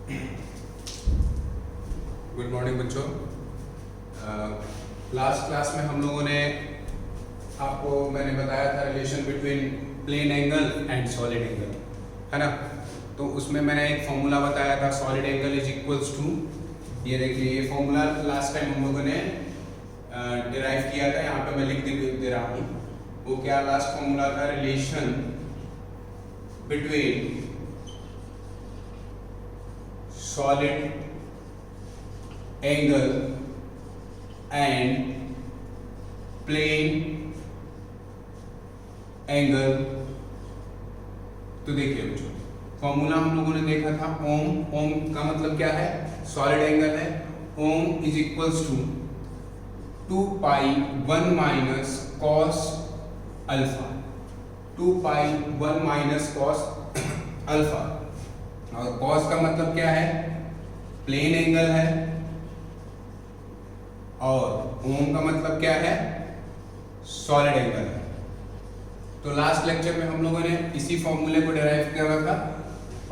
Good morning बच्चों। Last class में हम लोगों ने आपको मैंने बताया था relation between plane angle and solid angle, है ना। तो उसमें मैंने एक फॉर्मूला बताया था, solid angle is equals to, ये देखिए ये फॉर्मूला लास्ट टाइम हम लोगों ने डिराइव किया था, यहाँ पे मैं लिख दे रहा हूँ। वो क्या लास्ट फॉर्मूला था, relation between solid angle and plane angle. तो देखिए बच्चों, फॉर्मूला हम लोगों ने देखा था ओम। ओम का मतलब क्या है, सॉलिड एंगल है। ओम is equals to 2 pi 1 minus cos alpha, 2 pi 1 minus cos alpha. और कॉस का मतलब क्या है, प्लेन एंगल है, और ओम का मतलब क्या है, सॉलिड एंगल है। तो लास्ट लेक्चर में हम लोगों ने इसी फॉर्मूले को डिराइव किया था,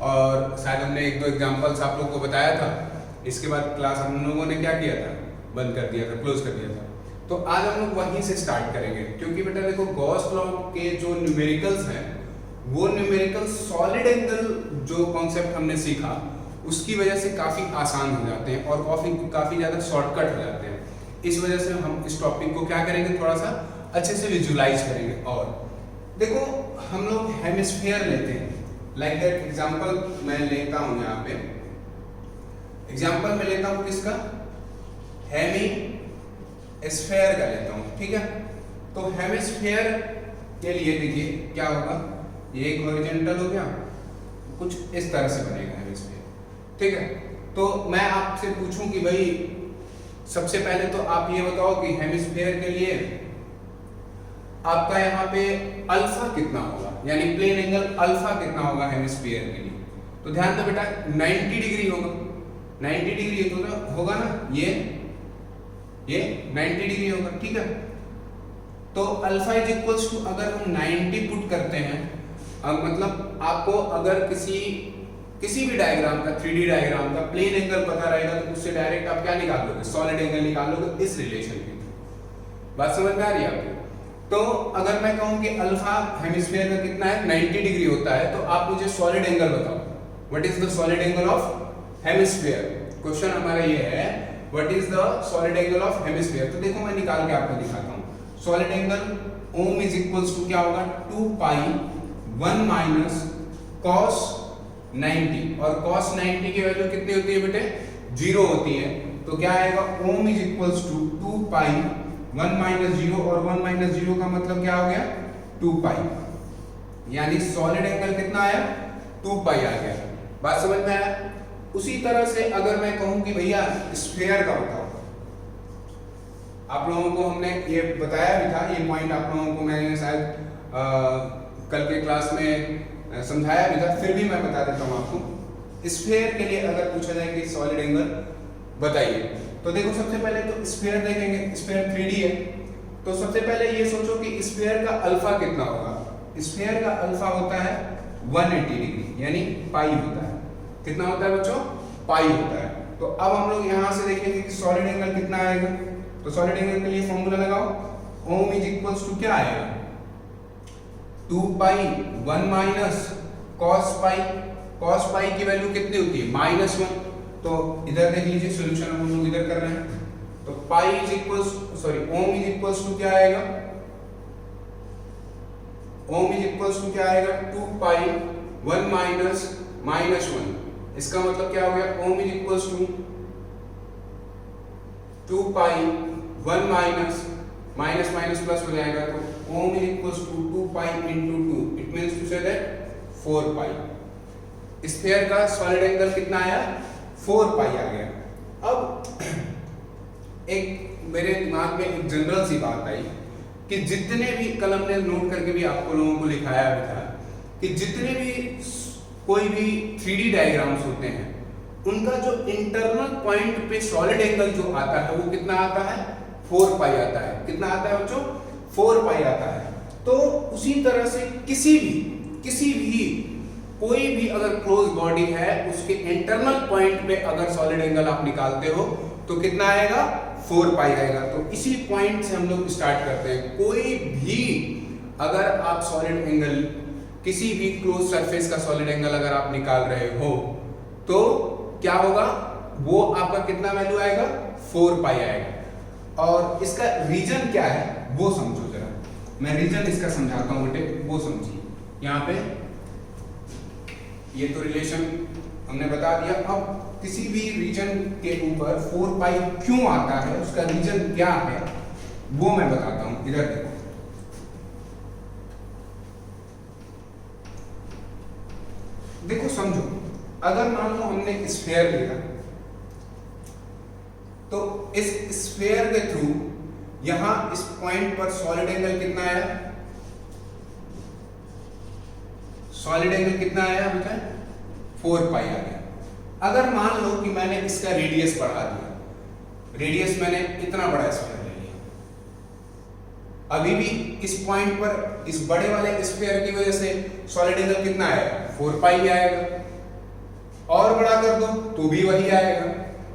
और शायद हमने एक दो एग्जांपल्स आप लोगों को बताया था। इसके बाद क्लास हम लोगों ने क्या किया था, बंद कर दिया था, क्लोज कर दिया था। तो आज हम लोग वहीं से स्टार्ट करेंगे, क्योंकि बेटा देखो गॉस लॉ के जो न्यूमेरिकल्स हैं, वो न्यूमेरिकल सॉलिड एंगल जो कॉन्सेप्ट हमने सीखा उसकी वजह से काफी आसान हो जाते हैं और काफी ज्यादा शॉर्टकट हो जाते हैं। इस वजह से हम इस टॉपिक को क्या करेंगे, थोड़ा सा अच्छे से विजुलाइज करेंगे। और देखो हम लोग हेमिस्फीयर लेते हैं, लाइक दैट एग्जांपल मैं लेता हूं, यहाँ पे एग्जांपल मैं लेता हूं किसका, हेमिस्फीयर का लेता हूं, ठीक है। तो हेमिस्फीयर के लिए देखिए क्या होगा, ये एक हॉरिजॉन्टल हो गया, कुछ इस तरह से बनेगा हेमिस्फीयर, ठीक है। तो मैं आपसे पूछूं कि भाई सबसे पहले तो आप ये बताओ कि हेमिस्फीयर के लिए आपका यहाँ पे अल्फा कितना होगा, यानी प्लेन एंगल अल्फा कितना होगा हेमिस्फीयर के लिए। तो ध्यान दो बेटा 90 डिग्री होगा, 90 डिग्री तो ना होगा ना, ये 90 डिग्री होगा, ठीक है। तो अल्फा इज इक्वल्स टू, अगर हम 90 पुट करते हैं, अब मतलब आपको अगर किसी भी डायग्राम का, 3D डायग्राम का प्लेन एंगल पता रहेगा तो उससे डायरेक्ट आप क्या निकाल लोगे, सॉलिड एंगल निकाल लोगे इस रिलेशन के थ्रू। बात समझ में आ रही है आपको। तो अगर मैं कहूं कि अल्फा हेमिस्फीयर का कितना है, 90 डिग्री होता है, तो आप मुझे सॉलिड एंगल बताओ, what is the solid angle of hemisphere. Question हमारा ये है, what is the solid angle of hemisphere. तो देखो मैं निकाल के आपको दिखाता हूं। सॉलिड एंगल ओम इज इक्वल्स टू क्या होगा, 2 पाई 1 माइनस कॉस 90, और cos 90 की वैल्यू कितनी होती है बेटे, 0 होती है। तो क्या आएगा, ओम is equals to 2 pi 1 minus 0, और 1 माइनस 0 का मतलब क्या हो गया, 2 पाई, यानी सॉलिड एंगल कितना आया, 2 पाई आ गया। बात समझ में आया। उसी तरह से अगर मैं कहूं कि भैया स्फीयर का बताओ, आप लोगों को हमने ये बताया भी था, ये पॉइंट आप लोगों को मैंने शायद कल के क्लास में समझाया भी था, फिर भी मैं बता देता हूं आपको। स्फीयर के लिए अगर पूछा जाए कि सॉलिड एंगल बताइए, तो देखो सबसे पहले तो स्फीयर देखेंगे, स्फीयर 3D है। तो सबसे पहले ये सोचो कि स्फीयर का अल्फा कितना होगा। स्फीयर का अल्फा होता है 180 डिग्री, यानी पाई होता है। कितना होता है बच्चों, पाई होता है। तो अब हम लोग यहां से देखेंगे कि सॉलिड एंगल कितना आएगा। तो सॉलिड एंगल के लिए फॉर्मूला लगाओ, ओम इज इक्वल्स टू क्या आएगा, 2 पाई 1 माइनस cos पाई। cos पाई की वैल्यू कितनी होती है, -1। तो इधर देख लीजिए सॉल्यूशन हम लोग इधर कर रहे हैं। तो पाई इज इक्वल्स, सॉरी ओम इज इक्वल्स टू क्या आएगा, ओम इज इक्वल्स टू क्या आएगा, 2 पाई 1 माइनस -1। इसका मतलब क्या हो गया, ओम is equals to 2 pi 1 minus minus plus हो जाएगा। तो ओम is equals to 2 pi into 2, it means to say that 4 pi. Sphere का सॉलिड एंगल कितना आया, 4 पाई आ गया। अब एक मेरे दिमाग में एक जनरल सी बात आई कि जितने भी कलम ने नोट करके भी आपको लोगों को लिखाया भी था कि जितने भी कोई भी 3D डायग्राम्स होते हैं, उनका जो इंटरनल पॉइंट पे सॉलिड एंगल जो आता है वो कितना आता है, 4 पाई आता है। कितना आता है बच्चों, 4 पाई आता है। तो उसी तरह से किसी भी कोई भी अगर क्लोज बॉडी है उसके इंटरनल पॉइंट पे अगर सॉलिड एंगल आप निकालते हो तो कितना आएगा 4 पाई आएगा। तो इसी पॉइंट से हम लोग स्टार्ट करते हैं। कोई भी अगर आप सॉलिड एंगल, किसी भी क्लोज सरफेस का सॉलिड एंगल अगर आप निकाल रहे हो तो क्या होगा, वो आपका कितना वैल्यू आएगा 4 पाई आएगा। और इसका रीजन क्या है वो समझो जरा, मैं रीजन इसका समझाता हूं बेटे, वो समझिए। यहाँ पे ये तो रिलेशन हमने बता दिया। अब किसी भी रीजन के ऊपर 4 पाई क्यों आता है, उसका रीजन क्या है वो मैं बताता हूं। इधर देखो, देखो समझो, अगर मान लो हमने स्फीयर लिया तो इस स्फीयर के थ्रू यहां इस पॉइंट पर सॉलिड एंगल कितना आया, सॉलिड एंगल कितना आया बेटा 4 पाई आ गया। अगर मान लो कि मैंने इसका रेडियस बढ़ा दिया, रेडियस मैंने इतना बड़ा स्फीयर ले लिया, अभी भी इस पॉइंट पर इस बड़े वाले स्फीयर की वजह से सॉलिड एंगल कितना आएगा 4 पाई आएगा। और बड़ा कर दो तो भी वही आएगा।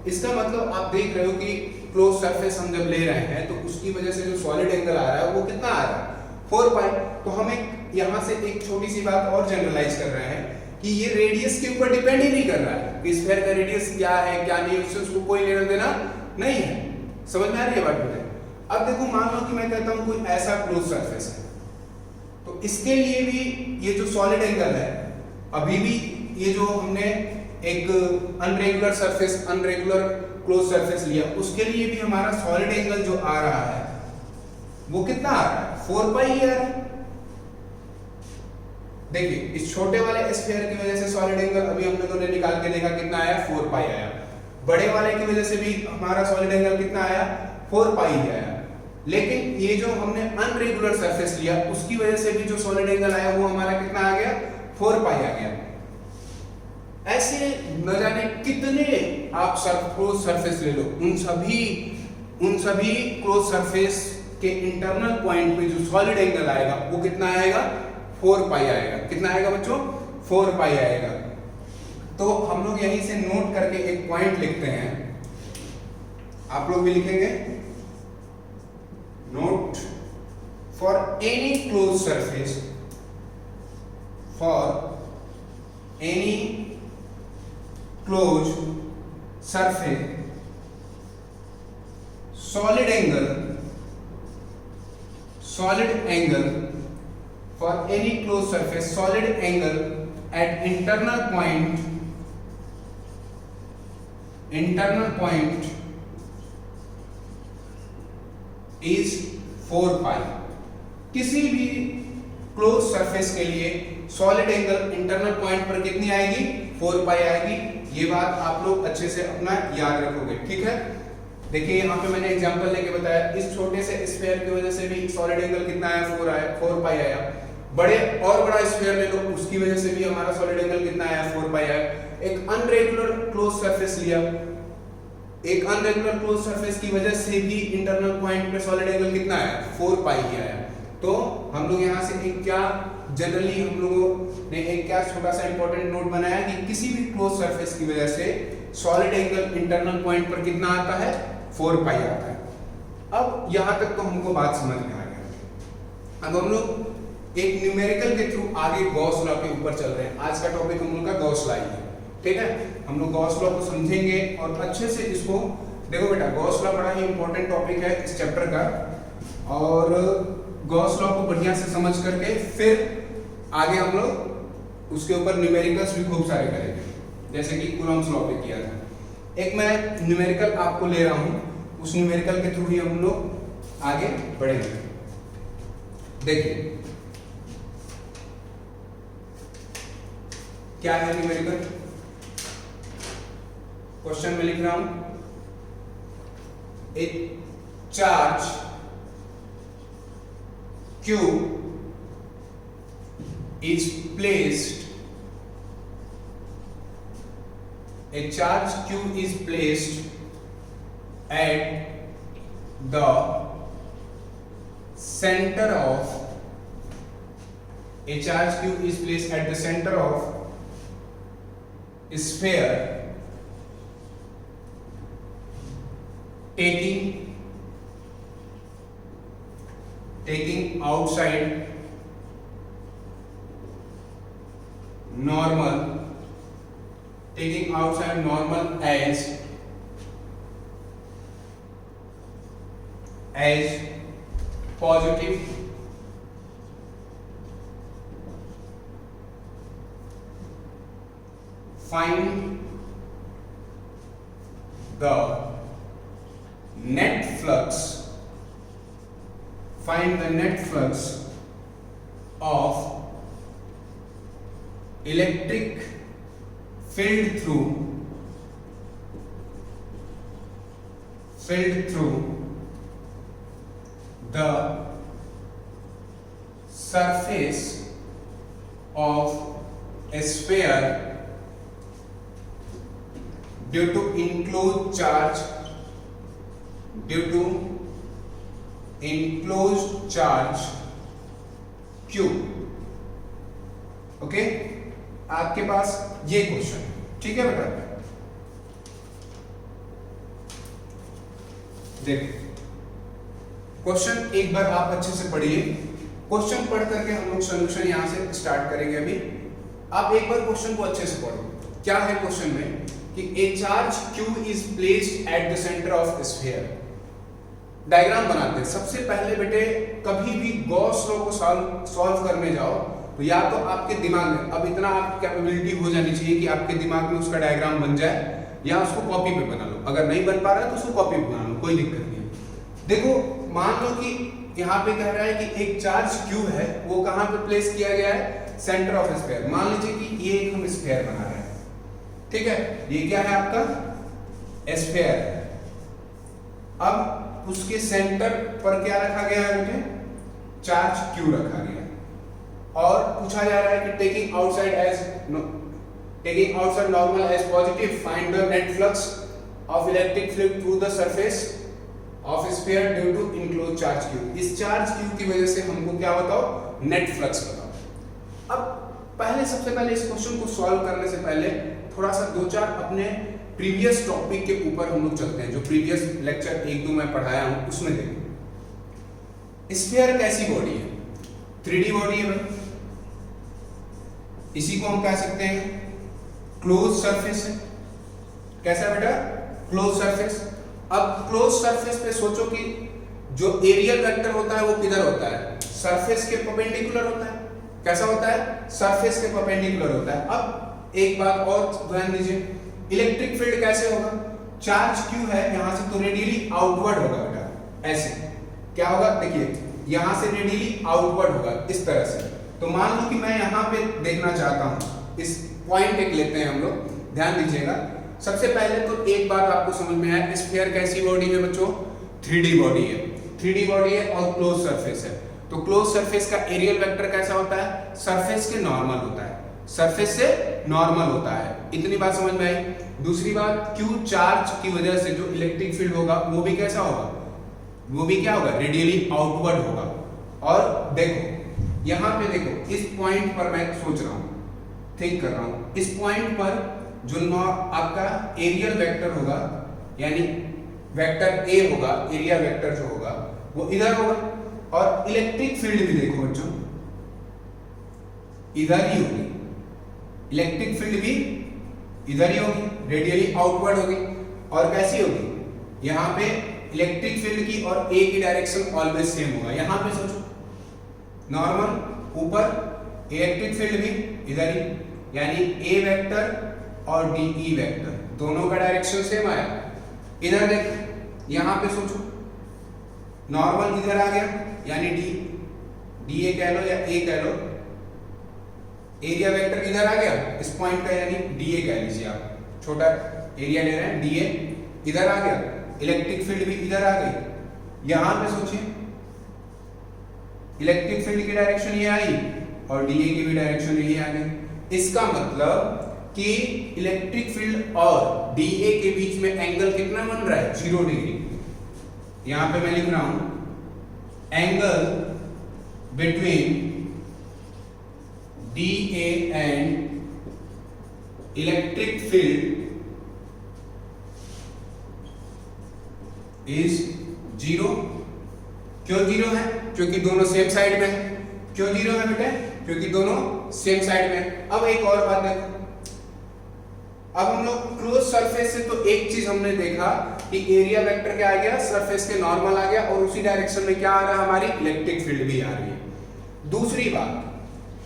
इसका मतलब आप देख रहे हो कि क्लोज सरफेस हम जब ले रहे हैं तो उसकी वजह से जो सॉलिड एंगल आ रहा है वो कितना आ रहा है 4 पाई। तो हम यहां से एक छोटी सी बात और जनरलाइज कर रहे हैं कि ये रेडियस के ऊपर डिपेंड ही नहीं कर रहा है कि स्फीयर का रेडियस क्या है क्या नहीं, उससे उसको कोई लेना देना नहीं है। समझ में आ रही है बात मुझे? अब देखो, मान लो कि मैं कहता हूं कोई ऐसा क्लोज सरफेस है, तो इसके लिए भी ये जो सॉलिड एंगल है, अभी भी ये जो हमने एक अनरेगुलर सरफेस, अनरेगुलर क्लोज सरफेस लिया, उसके लिए भी हमारा सॉलिड एंगल जो आ रहा है वो कितना आ रहा है 4 पाई ही आ रहा है। देखिए, इस छोटे वाले स्फीयर की वजह से सॉलिड एंगल अभी हम लोगों ने निकाल के देखा कितना आया 4 पाई आया। बड़े वाले की वजह से भी हमारा सॉलिड एंगल कितना आया 4 पाई ही आया। लेकिन ये जो हमने अनरेगुलर सरफेस लिया उसकी वजह से भी जो सॉलिड एंगल आया वो हमारा कितना आ गया 4 पाई आ गया। ऐसे न जाने कितने आप क्लोज सरफेस ले लो, उन सभी क्लोज सरफेस के इंटरनल पॉइंट पे जो सॉलिड एंगल आएगा वो कितना आएगा 4 पाई आएगा। कितना आएगा बच्चों 4 पाई आएगा। तो हम लोग यहीं से नोट करके एक पॉइंट लिखते हैं, आप लोग भी लिखेंगे, note for any close surface, for any close surface solid angle for any closed surface, solid angle at internal point is 4 पाई। किसी भी क्लोज सरफेस के लिए सॉलिड एंगल इंटरनल पॉइंट पर कितनी आएगी 4 पाई आएगी। ये बात आप लोग अच्छे से अपना याद रखोगे, ठीक है। देखिए यहाँ पे मैंने एग्जांपल लेके बताया, इस छोटे से स्फीयर की वजह से भी सॉलिड एंगल कितना आया 4 पाई आया। बड़े और बड़ा स्फीयर ले लो, उसकी वजह से भी हमारा सॉलिड एंगल कितना आया 4 पाई आया। एक अनरेगुलर क्लोज सरफेस लिया, एक अनरेगुलर क्लोज सरफेस की वजह से भी इंटरनल पॉइंट पे सॉलिड एंगल कितना आया 4 पाई ही आया। तो हम लोग यहाँ से एक क्या जनरली हम लोगों ने एक क्या छोटा सा इंपॉर्टेंट नोट बनाया कि किसी भी क्लोज सरफेस की वजह से सॉलिड एंगल इंटरनल पॉइंट पर कितना आता है 4 पाई आता है। अब यहाँ तक तो हमको बात समझ में आ गया। अब हम लोग एक न्यूमेरिकल के थ्रू आगे गॉस लॉ के ऊपर चल रहे हैं। आज का टॉपिक हम लोग का गॉस लॉ है, ठीक है। हम लोग गॉस लॉ को समझेंगे और अच्छे से इसको देखो बेटा, गॉस लॉ बड़ा ही इंपॉर्टेंट टॉपिक है इस चैप्टर का, और गॉस लॉ को बढ़िया से समझ करके फिर आगे हम लोग उसके ऊपर न्यूमेरिकल्स भी खूब सारे करेंगे, जैसे कि कूलम्ब्स लॉ पे किया था। एक मैं न्यूमेरिकल आपको ले रहा हूं, उस न्यूमेरिकल के थ्रू ही हम लोग आगे बढ़ेंगे। देखिए क्या है न्यूमेरिकल, क्वेश्चन में लिख रहा हूं, एक charge Q is placed, a charge Q is placed at the center of, a charge Q is placed at the center of sphere taking outside normal as positive find the net flux of electric filled through the surface of a sphere due to enclosed charge Q। Okay, आपके पास ये question, ठीक है बेटा। देखिए question एक बार आप अच्छे से पढ़िए। क्वेश्चन पढ़ करके हम लोग सॉल्यूशन यहां से स्टार्ट करेंगे। अभी आप एक बार क्वेश्चन को अच्छे से पढ़ो। क्या है क्वेश्चन में कि ए charge Q is placed at the centre of sphere. Diagram बनाते हैं। सबसे पहले बेटे कभी भी गॉस लॉ को सॉल्व करने जाओ तो या तो आपके दिमाग में, अब इतना आपकी कैपेबिलिटी हो जानी चाहिए कि आपके दिमाग में उसका डायग्राम बन जाए, या उसको कॉपी पे बना लो। अगर नहीं बन पा रहा है तो उसको कॉपी पे बना लो, कोई दिक्कत नहीं है। देखो मान लो कि यहाँ पे कह रहा है कि एक चार्ज Q है, वो कहाँ पे प्लेस किया गया है, सेंटर ऑफ स्फीयर। मान लीजिए कि ये एक हम स्फीयर बना रहे हैं, ठीक है, ये क्या है आपका स्फीयर। अब उसके सेंटर पर क्या रखा गया है बेटे, चार्ज Q रखा गया है, और पूछा जा रहा है कि taking outside normal as positive find the net flux of electric field through the surface of sphere due to enclose charge Q। इस चार्ज Q की वजह से हमको क्या बताओ, नेट फ्लक्स बताओ। अब पहले सबसे पहले इस क्वेश्चन को सॉल्व करने से पहले थोड़ा सा दो चार अपने प्रीवियस टॉपिक के ऊपर हम लोग चलते हैं, जो प्रीवियस लेक्चर 1-2 में पढ़ाया हूं उसमें देखो। स्फीयर कैसी बॉडी है, 3D बॉडी है भाई। इसी को हम कह सकते हैं क्लोज सरफेस है। कैसा बेटा, क्लोज सरफेस। अब क्लोज सरफेस पे सोचो कि जो एरियल वेक्टर होता है वो किधर होता है, सरफेस के परपेंडिकुलर होता है। कैसा होता है, सरफेस के परपेंडिकुलर होता है। अब एक बात और ध्यान दीजिए, इलेक्ट्रिक फील्ड कैसे होगा, चार्ज Q है यहां से तो रेडियली आउटवर्ड होगा बेटा। ऐसे क्या होगा, देखिए यहां से रेडियली आउटवर्ड होगा इस तरह से। तो मान लो कि मैं यहां पे देखना चाहता हूं, इस पॉइंट एक लेते हैं हम लोग, ध्यान दीजिएगा। सबसे पहले तो एक बात आपको समझ में आया, स्फीयर कैसी बॉडी है बच्चों, 3D बॉडी है। 3D बॉडी है और क्लोज सरफेस है। तो क्लोज सरफेस का एरियल वेक्टर कैसा होता है, सरफेस के नॉर्मल होता है, सरफेस से नॉर्मल होता है। इतनी बात समझ में आई। दूसरी बात, Q चार्ज की वजह से जो इलेक्ट्रिक फील्ड होगा वो भी कैसा होगा, वो भी क्या होगा, रेडियली आउटवर्ड होगा। और देखो यहां पे देखो, इस पॉइंट पर मैं सोच रहा हूं, थिंक कर रहा हूं, इस पॉइंट पर जो आपका एरियल वेक्टर होगा, यानी वेक्टर A होगा, एरिया वेक्टर जो होगा वो इधर होगा, और इलेक्ट्रिक फील्ड भी देखो बच्चों इधर ही होगी, इलेक्ट्रिक फील्ड भी इधर ही होगी, रेडियली आउटवर्ड होगी। और कैसी होगी, यहां पे इलेक्ट्रिक फील्ड की और A की डायरेक्शन ऑलवेज सेम होगा। यहां पे सोचो नॉर्मल ऊपर, इलेक्ट्रिक फील्ड भी इधर ही, यानी A वेक्टर और DE वेक्टर दोनों का डायरेक्शन सेम आया। इधर देख, यहां पे सोचो नॉर्मल इधर आ गया, यानी DA कह लो या A कह लो, एरिया वेक्टर इधर आ गया इस पॉइंट का, यानी DA कह लीजिए आप, छोटा एरिया ले रहे हैं DA, इधर आ गया, इलेक्ट्रिक फील्ड भी इधर आ गई। यहां पे सोचिए इलेक्ट्रिक फील्ड की डायरेक्शन ये आई और DA की भी डायरेक्शन यही आ गई। इसका मतलब कि इलेक्ट्रिक फील्ड और DA के बीच में एंगल कितना बन रहा है, 0 डिग्री। यहां पे मैं लिख रहा हूं angle between DA and electric field is zero. क्यों जीरो है? क्योंकि दोनों सेम साइड में है। क्यों जीरो है बेटे? क्योंकि दोनों सेम साइड में है। अब एक और बात देखो, अब हम लोग क्लोज सरफेस से तो एक चीज हमने देखा कि एरिया वेक्टर क्या आ गया, सरफेस के नॉर्मल आ गया, और उसी डायरेक्शन में क्या आ रहा है, हमारी इलेक्ट्रिक फील्ड भी आ रही है। दूसरी बात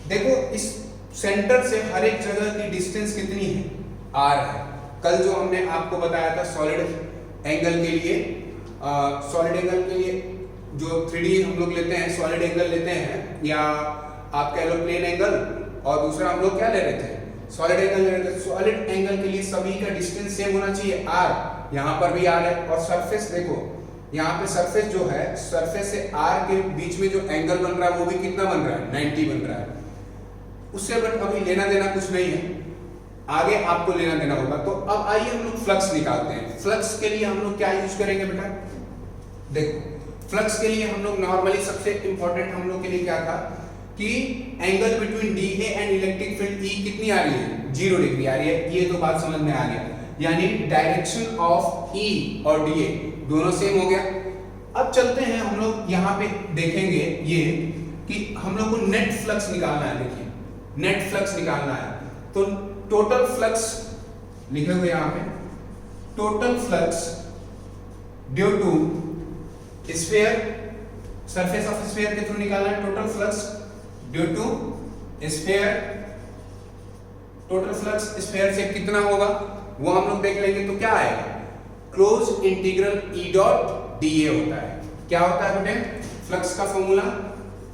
देखो, इस सेंटर से हर एक जगह की डिस्टेंस कितनी है, आर है। कल जो हमने आपको बताया था सॉलिड एंगल के लिए, सॉलिड एंगल के लिए जो 3D हम लोग लेते हैं, सॉलिड एंगल लेते हैं, या आप कह लो प्लेन एंगल, और दूसरा हम लोग क्या ले रहे थे, सॉलिड एंगल ले रहे थे। सॉलिड एंगल के लिए सभी का डिस्टेंस सेम होना चाहिए, आर। यहाँ पर भी आर है, और सरफेस देखो, यहाँ पे सरफेस जो है, सरफेस से आर के बीच में जो एंगल बन रहा है वो भी कितना बन रहा है, 90 बन रहा है। उससे बट अभी लेना देना कुछ नहीं है, आगे आपको लेना देना होगा। तो अब आइए हम लोग फ्लक्स निकालते हैं। फ्लक्स के लिए हम लोग क्या यूज करेंगे बेटा, देखो फ्लक्स के लिए हम लोग नॉर्मली सबसे इंपॉर्टेंट हम लोग के लिए क्या था कि angle between DA and electric field E कितनी आ रही है, 0 डिग्री आ रही है। ये तो बात समझ में आ गया, यानी डायरेक्शन ऑफ E और DA दोनों सेम हो गया। अब चलते हैं हम लोग यहाँ पे देखेंगे ये कि हम लोग को नेट फ्लक्स निकालना है। देखिए नेट फ्लक्स निकालना है, तो टोटल फ्लक्स लिखे हुए यहाँ पे, total flux due to sphere, surface of sphere के थ्रू निकालना है। Total flux due to sphere, total flux sphere से कितना होगा वो हम लोग देख लेंगे। तो क्या आएगा, close integral E dot dA होता है। क्या होता है बेटे, फ्लक्स का formula,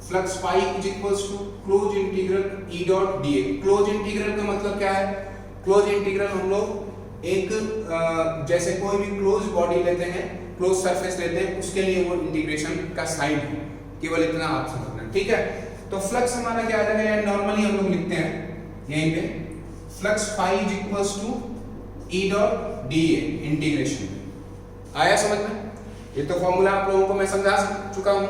flux phi is equals to close integral E dot dA। Close integral का मतलब क्या है, क्लोज इंटीग्रल हम लोग एक जैसे कोई भी क्लोज बॉडी लेते हैं, क्लोज सरफेस लेते हैं, उसके लिए वो इंटीग्रेशन का साइन है, केवल इतना आप समझना, ठीक है। तो फ्लक्स हमारा क्या आ जाएगा, नॉर्मली हम लोग लिखते हैं यहीं पे, flux phi is equals to E dot dA integration. आया समझ में? ये तो फॉर्मूला आप लोगों को मैं समझा चुका हूं।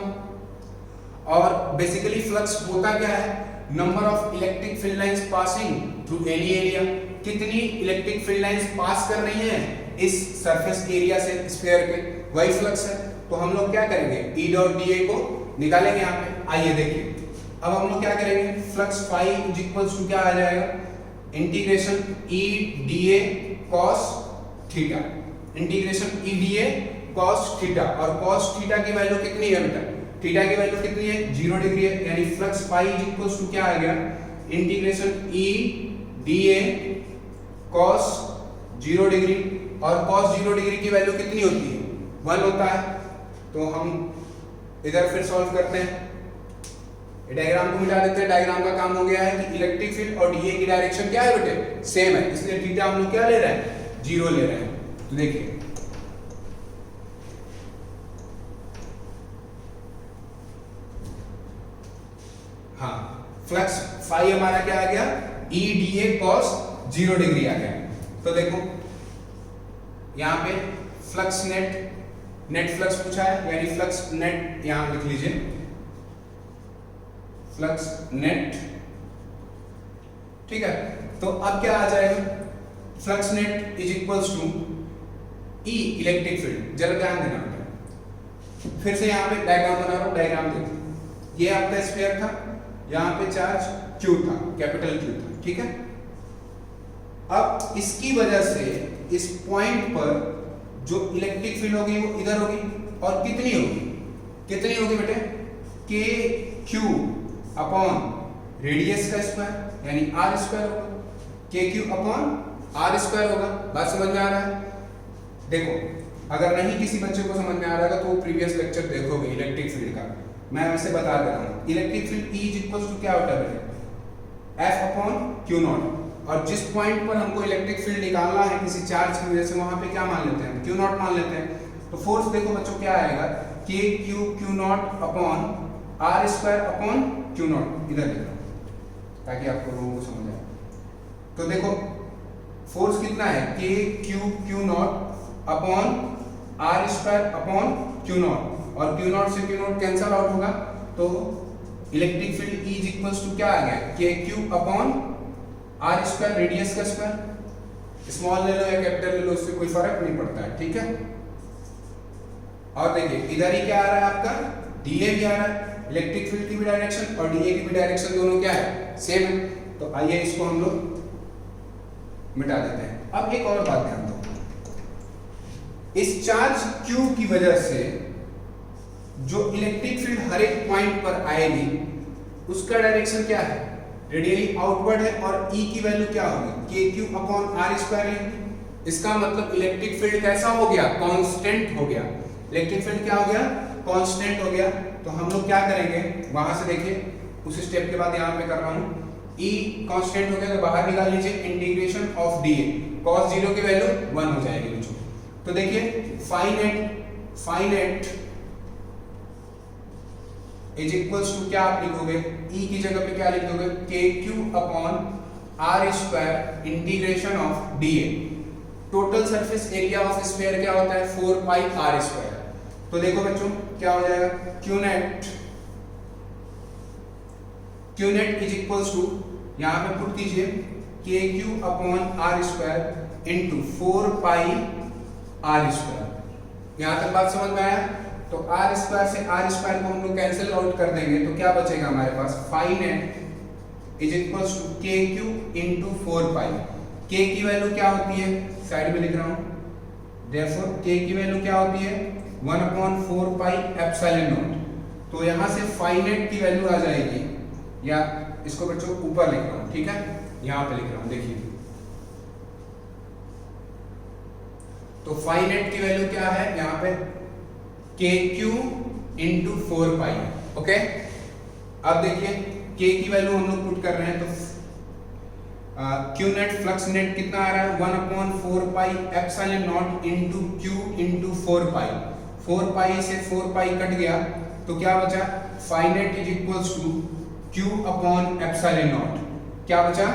और बेसिकली फ्लक्स होता क्या है, number of electric field lines passing through any area, कितनी इलेक्ट्रिक फील्ड लाइंस पास कर रही हैं इस सरफेस एरिया से स्फीयर के, वही फ्लक्स है। तो हम लोग क्या करेंगे, E डॉट dA को निकालेंगे यहाँ पे। आइए देखिए, अब हम लोग क्या करेंगे, flux phi is equals to क्या आ जाएगा, integration E dA cos theta, integration E dA cos theta, और cos थीटा की वैल्यू कितनी है बेटा, थीटा की वैल्यू कितनी है, 0 डिग्री है, यानी flux phi is equals to क्या आ गया, integration E dA cos 0 degree, और cos 0 डिग्री की वैल्यू कितनी होती है, 1 होता है। तो हम इधर फिर सॉल्व करते हैं, डायग्राम को मिटा देते हैं। डायग्राम का काम हो गया है कि इलेक्ट्रिक फील्ड और DA की डायरेक्शन क्या है बेटे, सेम है, इसलिए थीटा हम लोग क्या ले रहे हैं, 0 ले रहे हैं। तो देखिए हाँ, फ्लक्स फाई हमारा क्या आ गया, E dA cos 0 डिग्री आ गया। तो देखो यहाँ पे फ्लक्स नेट फ्लक्स पूछा है, यानी फ्लक्स नेट यहां लिख लीजिए, फ्लक्स नेट, ठीक है। तो अब क्या आ जाएगा, flux net is equals to E electric field. जरा ध्यान देना, फिर से यहाँ पे डायग्राम बना रहा हूं, डायग्राम देखो, ये आपका स्फीयर था, यहाँ पे चार्ज Q था, कैपिटल Q था, ठीक है। अब इसकी वजह से इस पॉइंट पर जो इलेक्ट्रिक फील्ड होगी वो इधर होगी, और कितनी होगी, कितनी होगी बेटे, के क्यू अपॉन रेडियस का स्क्वायर, यानी आर स्क्वायर होगा, के क्यू अपॉन आर स्क्वायर होगा। बात समझ में आ रहा है? देखो अगर नहीं किसी बच्चे को समझ में आ रहा है तो प्रीवियस लेक्चर देखोगे इलेक्ट्रिक फील्ड का, मैं वैसे बता दे रहा हूँ। Electric field E is equal to क्या होता है, F अपॉन क्यू नॉट, और जिस पॉइंट पर हमको इलेक्ट्रिक फील्ड निकालना है किसी चार्ज की वजह से, वहां पे क्या मान लेते हैं, क्यू नॉट मान लेते हैं। तो फोर्स देखो बच्चों क्या आएगा, k q naught upon r square upon q naught, इधर लिखो ताकि आपको लोगों को समझ आए। तो देखो फोर्स कितना है, k q naught upon r square upon q naught, और क्यू नॉट से क्यू नॉट कैंसल आउट होगा, तो electric field E is equals to क्या आ गया, k q upon r square, radius का स्क्वायर, स्मॉल ले लो या कैपिटल ले लो, उससे कोई फर्क नहीं पड़ता है, ठीक है। और देखिए इधर ही क्या आ रहा है आपका, डीए भी आ रहा है, इलेक्ट्रिक फील्ड की भी डायरेक्शन और डीए की भी डायरेक्शन दोनों क्या है, सेम है। तो आइए इसको हम लोग मिटा देते हैं। अब एक और बात ध्यान दो, इस चार्ज Q की वजह से जो इलेक्ट्रिक फील्ड हर एक पॉइंट पर आएगी उसका डायरेक्शन क्या है, रेडियली आउटवर्ड है, और E की वैल्यू क्या होगी, KQ/r² लेंगे। इसका मतलब इलेक्ट्रिक फील्ड कैसा हो गया, कांस्टेंट हो गया। इलेक्ट्रिक फील्ड क्या हो गया, कांस्टेंट हो गया। तो हम लोग क्या करेंगे, वहां से देखिए उस स्टेप के बाद यहां पे कर रहा हूं, E कांस्टेंट हो गया तो बाहर निकाल लीजिए, इंटीग्रेशन ऑफ dA, cos 0 की वैल्यू 1 हो जाएगी बच्चों। तो देखिए फाइनेट इज इक्वल्स टू क्या आप लिखोगे, E की जगह पे क्या लिख दोगे, KQ/r² integration of dA। Total surface area of sphere क्या होता है, 4πr²। तो देखो बच्चों क्या हो जाएगा, Qnet इज इक्वल्स टू, यहां पे पुट कीजिए KQ/r² इंटू 4πr²। यहां तक बात समझ में आया। तो r² से r² को हम लोग कैंसिल आउट कर देंगे तो क्या बचेगा हमारे पास, phi net is equals to KQ into 4π। K की वैल्यू क्या होती है, साइड में लिख रहा हूं, देयरफॉर K की वैल्यू क्या होती है, 1/4πε0। तो यहां से फाइनेट की वैल्यू आ जाएगी, या इसको बच्चों ऊपर लिख रहा हूं, ठीक है, यहां पे लिख रहा हूं, देखिए। तो फाइनेट की वैल्यू क्या है यहां पे, KQ इंटू 4π। ओके, अब देखिए K की वैल्यू हम लोग पुट कर रहे हैं, तो Qnet फ्लक्स नेट कितना आ रहा है, 1/4πε0 इंटू Q इंटू 4π। 4π से 4π कट गया तो क्या बचा, फाइनेट इज इक्वल्स टू Q/ε0। क्या बचा,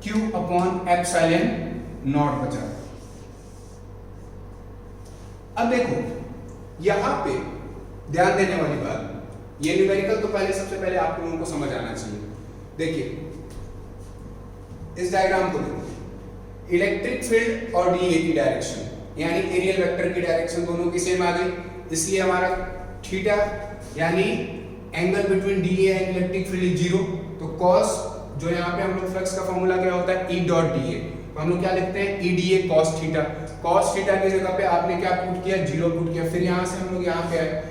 Q/ε0 बचा। अब देखो यहां पे ध्यान देने वाली बात, ये न्यूमेरिकल तो पहले सबसे पहले आप लोगों को समझ आना चाहिए। देखिए इस डायग्राम को देखो, इलेक्ट्रिक फील्ड और डीए की डायरेक्शन यानी एरियल वेक्टर की डायरेक्शन दोनों की सेम आ गई, इसलिए हमारा थीटा यानी angle between DA and electric field is 0। तो cos, जो यहाँ पे हम लोग फ्लक्स का फॉर्मूला क्या होता है, E डॉट डीए, तो हम लोग क्या लिखते हैं, E DA cos theta. cos theta की जगह पे आपने क्या पुट किया, 0 पुट किया। फिर यहाँ से हम लोग यहाँ पे आए,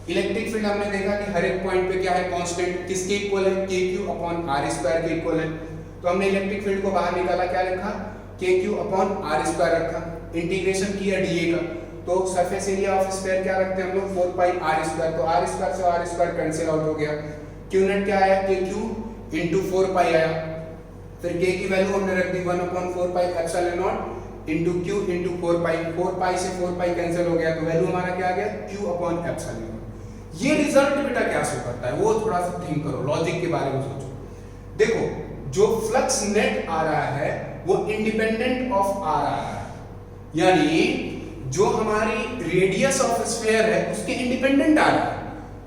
इलेक्ट्रिक फील्ड हमने देखा कि हर एक पॉइंट पे क्या है, कांस्टेंट, किसके इक्वल है, KQ/r² के इक्वल है। तो हमने इलेक्ट्रिक फील्ड को बाहर निकाला, क्या लिखा, KQ/r² रखा, इंटीग्रेशन किया डीए का। तो सरफेस एरिया ऑफ स्फीयर क्या रखते हैं हम लोग, 4πr²। तो r² से r² कैंसिल आउट हो गया। Qnet क्या आया, KQ इंटू 4π आया। फिर K की वैल्यू हमने रख दी 1/4πε0 इंटू Q इंटू 4π। 4π से 4π कैंसिल हो गया तो वैल्यू हमारा क्या आ गया, Q/ε0। ये रिजल्ट बेटा क्या शो करता है, वो थोड़ा सा थिंक करो, लॉजिक के बारे में सोचो। देखो जो फ्लक्स नेट आ रहा है वो इंडिपेंडेंट ऑफ आ रहा है, यानी जो हमारी रेडियस ऑफ स्फीयर है उसके इंडिपेंडेंट आ रहा है।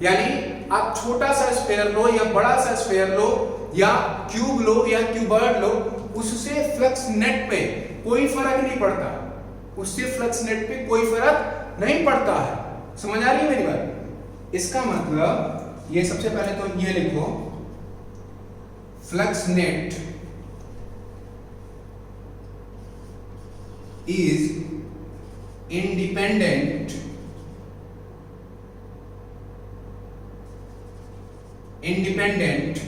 यानी आप छोटा सा स्फीयर लो या बड़ा सा स्फीयर लो या क्यूब लो या क्यूबर्ड लो, उससे फ्लक्स नेट पे कोई फर्क नहीं पड़ता, उससे फ्लक्स नेट पे कोई फर्क नहीं पड़ता है। समझ आ रही है मेरी बात? इसका मतलब ये सबसे पहले तो ये लिखो, flux net is independent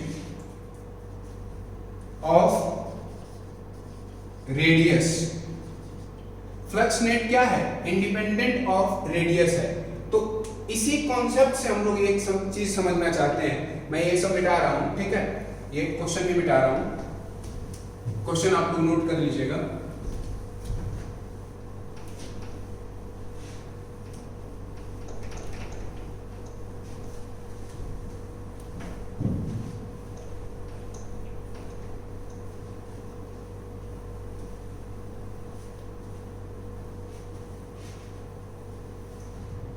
of radius। Flux net क्या है, इंडिपेंडेंट ऑफ रेडियस है। तो इसी कॉन्सेप्ट से हम लोग एक चीज समझना चाहते हैं। मैं ये सब मिटा रहा हूं, ठीक है, ये क्वेश्चन भी मिटा रहा हूं, क्वेश्चन आप लोग नोट कर लीजिएगा।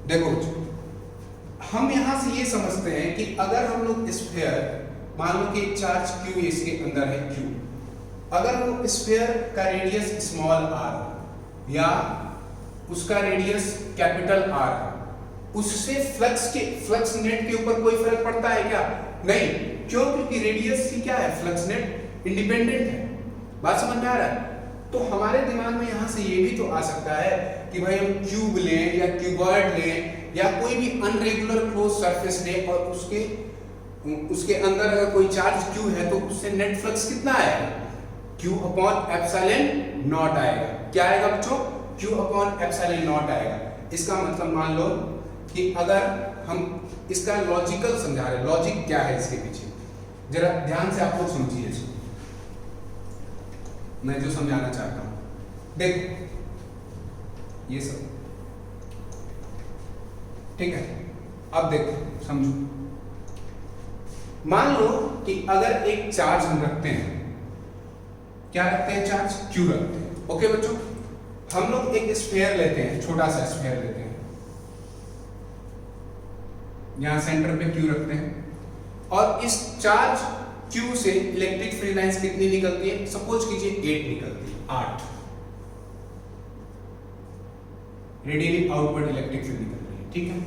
देखो हम यहां से ये समझते हैं कि अगर हम लोग स्फीयर, मान लो कि एक चार्ज Q इसके अंदर है Q, अगर वो स्फीयर का रेडियस स्मॉल r या उसका रेडियस कैपिटल R, उससे फ्लक्स नेट के ऊपर कोई फर्क पड़ता है क्या? नहीं। क्यों? क्योंकि रेडियस की क्या है, फ्लक्स नेट इंडिपेंडेंट है। बात समझ में आ रहा है? तो हमारे दिमाग में यहां से ये भी तो आ सकता है कि भाई हम क्यूब लें या क्यूबॉइड लें या कोई भी अनरेगुलर क्लोज सरफेस लें और उसके अंदर अगर कोई चार्ज Q है तो उससे नेट फ्लक्स कितना आएगा? Q अपॉन एप्सिलॉन नॉट आएगा। क्या आएगा बच्चों? Q अपॉन एप्सिलॉन नॉट आएगा। इसका मतलब मान लो कि अगर हम इसका लॉजिकल समझा रहे, लॉजिक क्या है इसके पीछे, जरा ध्यान से आप लोग समझिए इसको, मैं जो समझाना चाहता हूं। देखो ये सब ठीक है, अब देखो समझो। मान लो कि अगर एक चार्ज हम रखते हैं, क्या रखते हैं? चार्ज Q रखते हैं। ओके बच्चों, हम लोग एक स्फीयर लेते हैं, छोटा सा स्फीयर लेते हैं, यहां सेंटर पे Q रखते हैं और इस चार्ज Q से इलेक्ट्रिक फील्ड लाइंस कितनी निकलती है? सपोज कीजिए 8 निकलती है, 8 रेडियली आउटवर्ड इलेक्ट्रिक फील्ड निकल रही है। ठीक है,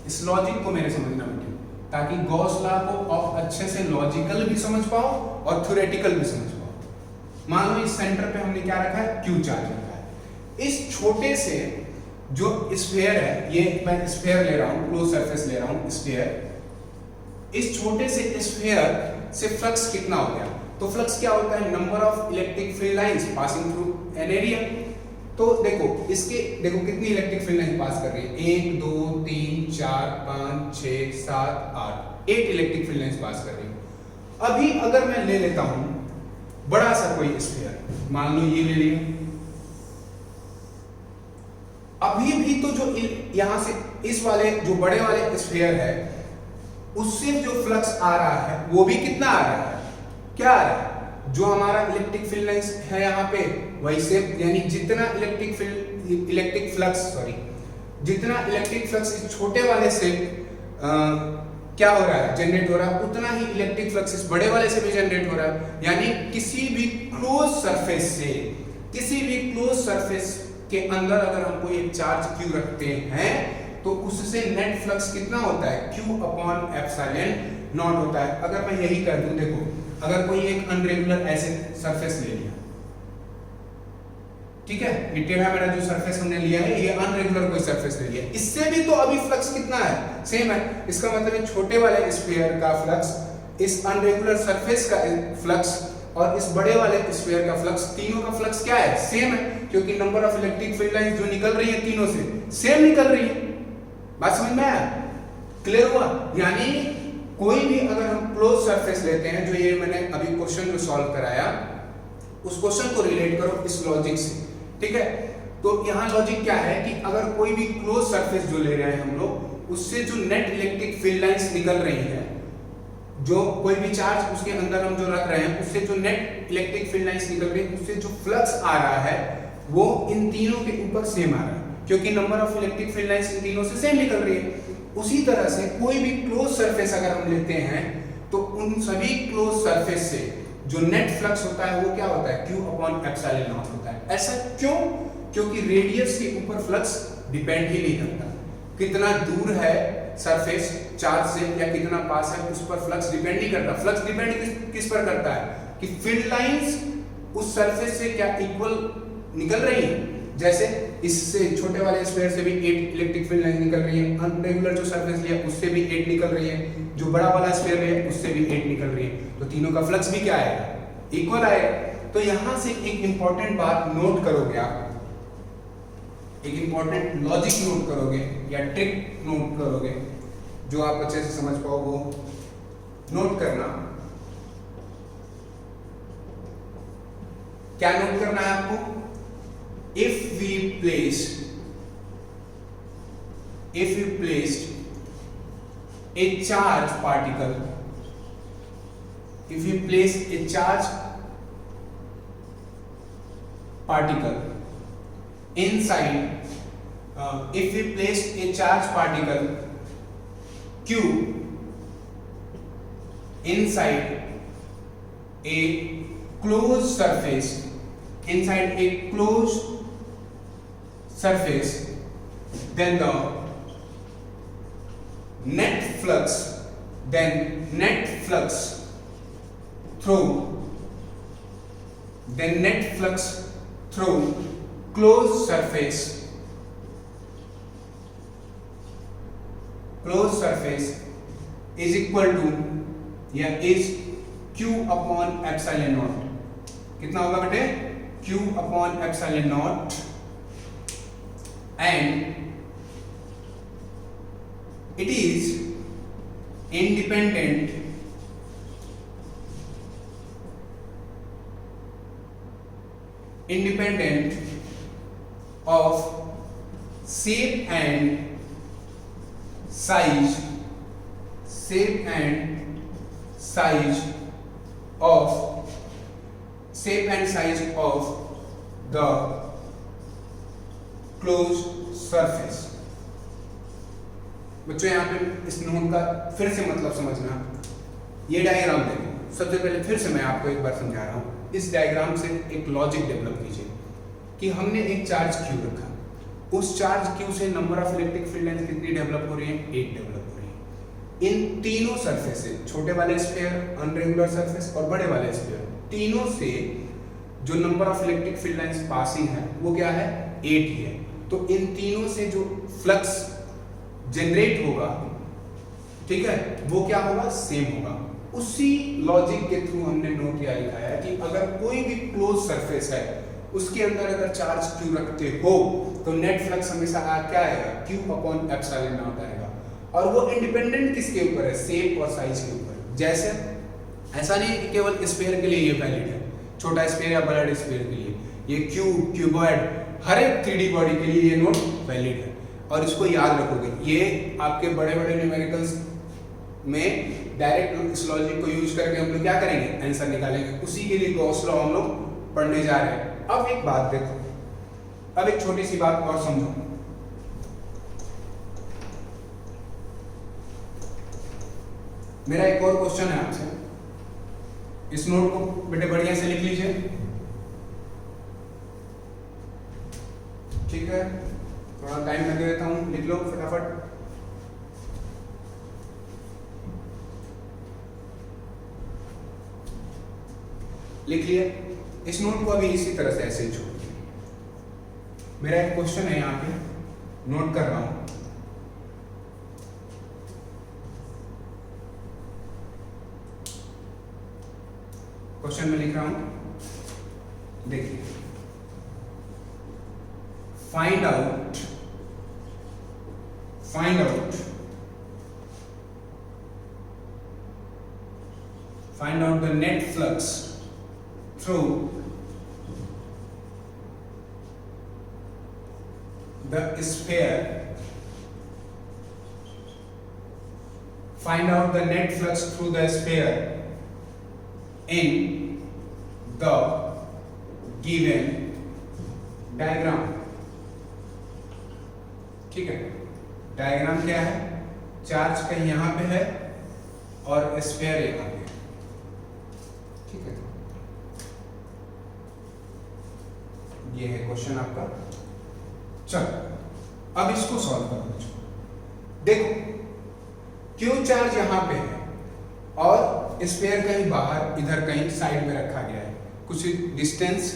इस लॉजिक को मेरे समझना बेटे, ताकि गॉस लॉ को आप अच्छे से लॉजिकल भी समझ पाओ और थ्योरेटिकल भी समझ पाओ। मान लो इस सेंटर पे हमने क्या रखा है? Q चार्ज रखा है। इस छोटे से जो स्फीयर है, ये मैं स्फीयर ले रहा हूं, क्लोज सरफेस ले रहा हूं स्फीयर। इस छोटे से स्फीयर से फ्लक्स कितना हो गया? तो फ्लक्स क्या होता है? Number of electric field lines passing through an area. तो देखो देखो कितनी इलेक्ट्रिक फील्ड लाइन पास कर रही है? 1 2 3 4 5 6 7 8 8 इलेक्ट्रिक फील्ड लाइंस पास कर रही है। अभी अगर मैं ले लेता हूं बड़ा सा कोई स्फीयर, मान लो ये ले लिया, अभी भी तो जो यहां से इस वाले जो बड़े वाले स्फीयर है उससे जो फ्लक्स आ रहा है वो भी कितना आ रहा है? क्या आ रहा है? जो हमारा इलेक्ट्रिक फील्ड लाइंस है यहाँ पे वैसे, यानी जितना इलेक्ट्रिक फ्लक्स इस छोटे वाले से क्या हो रहा है? जनरेट हो रहा है, उतना ही इलेक्ट्रिक फ्लक्स इस बड़े वाले से भी जनरेट हो रहा है। यानी किसी भी क्लोज सरफेस के अंदर अगर हम कोई एक चार्ज Q रखते हैं तो उससे नेट फ्लक्स कितना होता है? Q अपॉन एप्सिलॉन नॉट होता है। अगर मैं यही कर दूं, देखो अगर कोई एक अनरेगुलर ऐसे सरफेस ले लिया, ठीक है, ये टेढ़ा मेढ़ा जो सरफेस हमने लिया है, ये अनरेगुलर कोई सरफेस ले लिया, इससे भी तो अभी फ्लक्स कितना है? सेम है। इसका मतलब है छोटे वाले स्फीयर का फ्लक्स, इस अनरेगुलर सरफेस का फ्लक्स और इस बड़े वाले स्फीयर का फ्लक्स, तीनों का फ्लक्स क्या है? सेम है, क्योंकि number of electric field lines जो निकल रही है तीनों से सेम निकल रही है। बात समझ में आया? क्लियर हुआ? यानी कोई भी अगर हम क्लोज सरफेस लेते हैं, जो ये मैंने अभी क्वेश्चन जो सॉल्व कराया, उस क्वेश्चन को रिलेट करो इस लॉजिक से, ठीक है? तो यहाँ लॉजिक क्या है कि अगर कोई भी क्लोज सरफेस जो ले रहे हैं हम लोग, उससे जो नेट इलेक्ट्रिक फील्ड लाइंस निकल रही है, जो कोई भी चार्ज उसके अंदर हम जो रख रहे हैं, उससे जो नेट इलेक्ट्रिक फील्ड लाइंस निकल रही है, उससे जो फ्लक्स आ रहा है वो इन तीनों के ऊपर सेम आ रहा है, क्योंकि number of electric field lines in तीनों से सेम निकल रही है। उसी तरह से कोई भी क्लोज सरफेस अगर हम लेते हैं तो उन सभी क्लोज सरफेस से जो नेट फ्लक्स होता है वो क्या होता है? Q अपॉन एप्सिलॉन नॉट होता है। ऐसा क्यों? क्योंकि रेडियस के ऊपर फ्लक्स डिपेंड ही नहीं करता। कितना दूर है सरफेस चार्ज से या कितना पास है, उस पर फ्लक्स डिपेंड नहीं करता। फ्लक्स डिपेंड किस पर करता है कि फील्ड लाइंस उस सरफेस से क्या इक्वल निकल रही है। जैसे इससे छोटे वाले स्फीयर से भी 8 इलेक्ट्रिक फील्ड लाइन निकल रही है, अनरेगुलर जो सरफेस लिया उससे भी 8 निकल रही है, जो बड़ा वाला स्फीयर है उससे भी 8 निकल रही है, तो तीनों का फ्लक्स भी क्या आएगा? इक्वल आएगा। तो यहां से एक इंपॉर्टेंट बात नोट करोगे आप, एक इंपॉर्टेंट लॉजिक नोट करोगे या ट्रिक नोट करोगे जो आप अच्छे से समझ पाओ, वो नोट करना। क्या नोट करना है आपको? If we placed a charge particle, if we place a charge particle inside if we place a charged particle q inside a closed surface, then the net flux through closed surface is equal to is q upon epsilon naught. कितना होगा बेटे? q upon epsilon naught, and it is independent of shape and size of the closed surface. बच्चों यहाँ पे इस note का फिर से मतलब समझना। ये डायग्राम देखो, सबसे पहले फिर से मैं आपको एक बार समझा रहा हूँ। इस डायग्राम से एक लॉजिक डेवलप कीजिए कि हमने एक चार्ज क्यू रखा, उस चार्ज क्यू से number of electric field lines कितनी डेवलप हो रही है? 8 डेवलप हो रही है। इन तीनों सरफेस से, छोटे वाले स्फीयर, अनरेगुलर सरफेस और बड़े वाले स्फीयर, तीनों से जो number of electric field lines passing है वो क्या है? 8 ही है। तो इन तीनों से जो फ्लक्स जनरेट होगा, ठीक है, वो क्या होगा? सेम होगा। उसी लॉजिक के थ्रू हमने नोट किया लिखा है कि अगर कोई भी क्लोज सरफेस है उसके अंदर अगर चार्ज क्यू रखते हो तो नेट फ्लक्स हमेशा क्या आएगा? q अपॉन एप्सिलॉन नॉट आएगा। और वो इंडिपेंडेंट किसके ऊपर है? शेप और साइज के ऊपर। जैसे ऐसा नहीं कि केवल स्फीयर के लिए ये वैलिड है, छोटा स्फीयर या बड़ा स्फीयर के लिए, ये क्यूबॉइड, हर एक 3D बॉडी के लिए ये नोट वैलिड है। और इसको याद रखोगे, ये आपके बड़े बड़े न्यूमेरिकल्स में डायरेक्ट इस लॉजिक को यूज करके हम लोग क्या करेंगे? आंसर निकालेंगे। उसी के लिए गॉस लॉ हम लोग पढ़ने जा रहे हैं। अब एक बात देखो, अब एक छोटी सी बात और समझो। मेरा एक और क्वेश्चन है आपसे, इस नोट को बेटे बढ़िया से लिख लीजिए, ठीक है? थोड़ा टाइम मैं दे देता हूं, लिख लो फटाफट। लिख लिया? इस नोट को अभी इसी तरह से ऐसे ही छोड़ दिया। मेरा एक क्वेश्चन है यहाँ पे, नोट कर रहा हूं। क्वेश्चन में लिख रहा हूं, देखिए, find out the net flux through the sphere. Find out the net flux through the sphere in the given diagram. ठीक है? डायग्राम क्या है? चार्ज कहीं यहां पे है और स्फीयर यहां पे, ठीक है? ये है क्वेश्चन आपका। चलो अब इसको सॉल्व करो बच्चों। देखो, क्यू चार्ज यहां पे है और स्फीयर कहीं बाहर, इधर कहीं साइड में रखा गया है, कुछ डिस्टेंस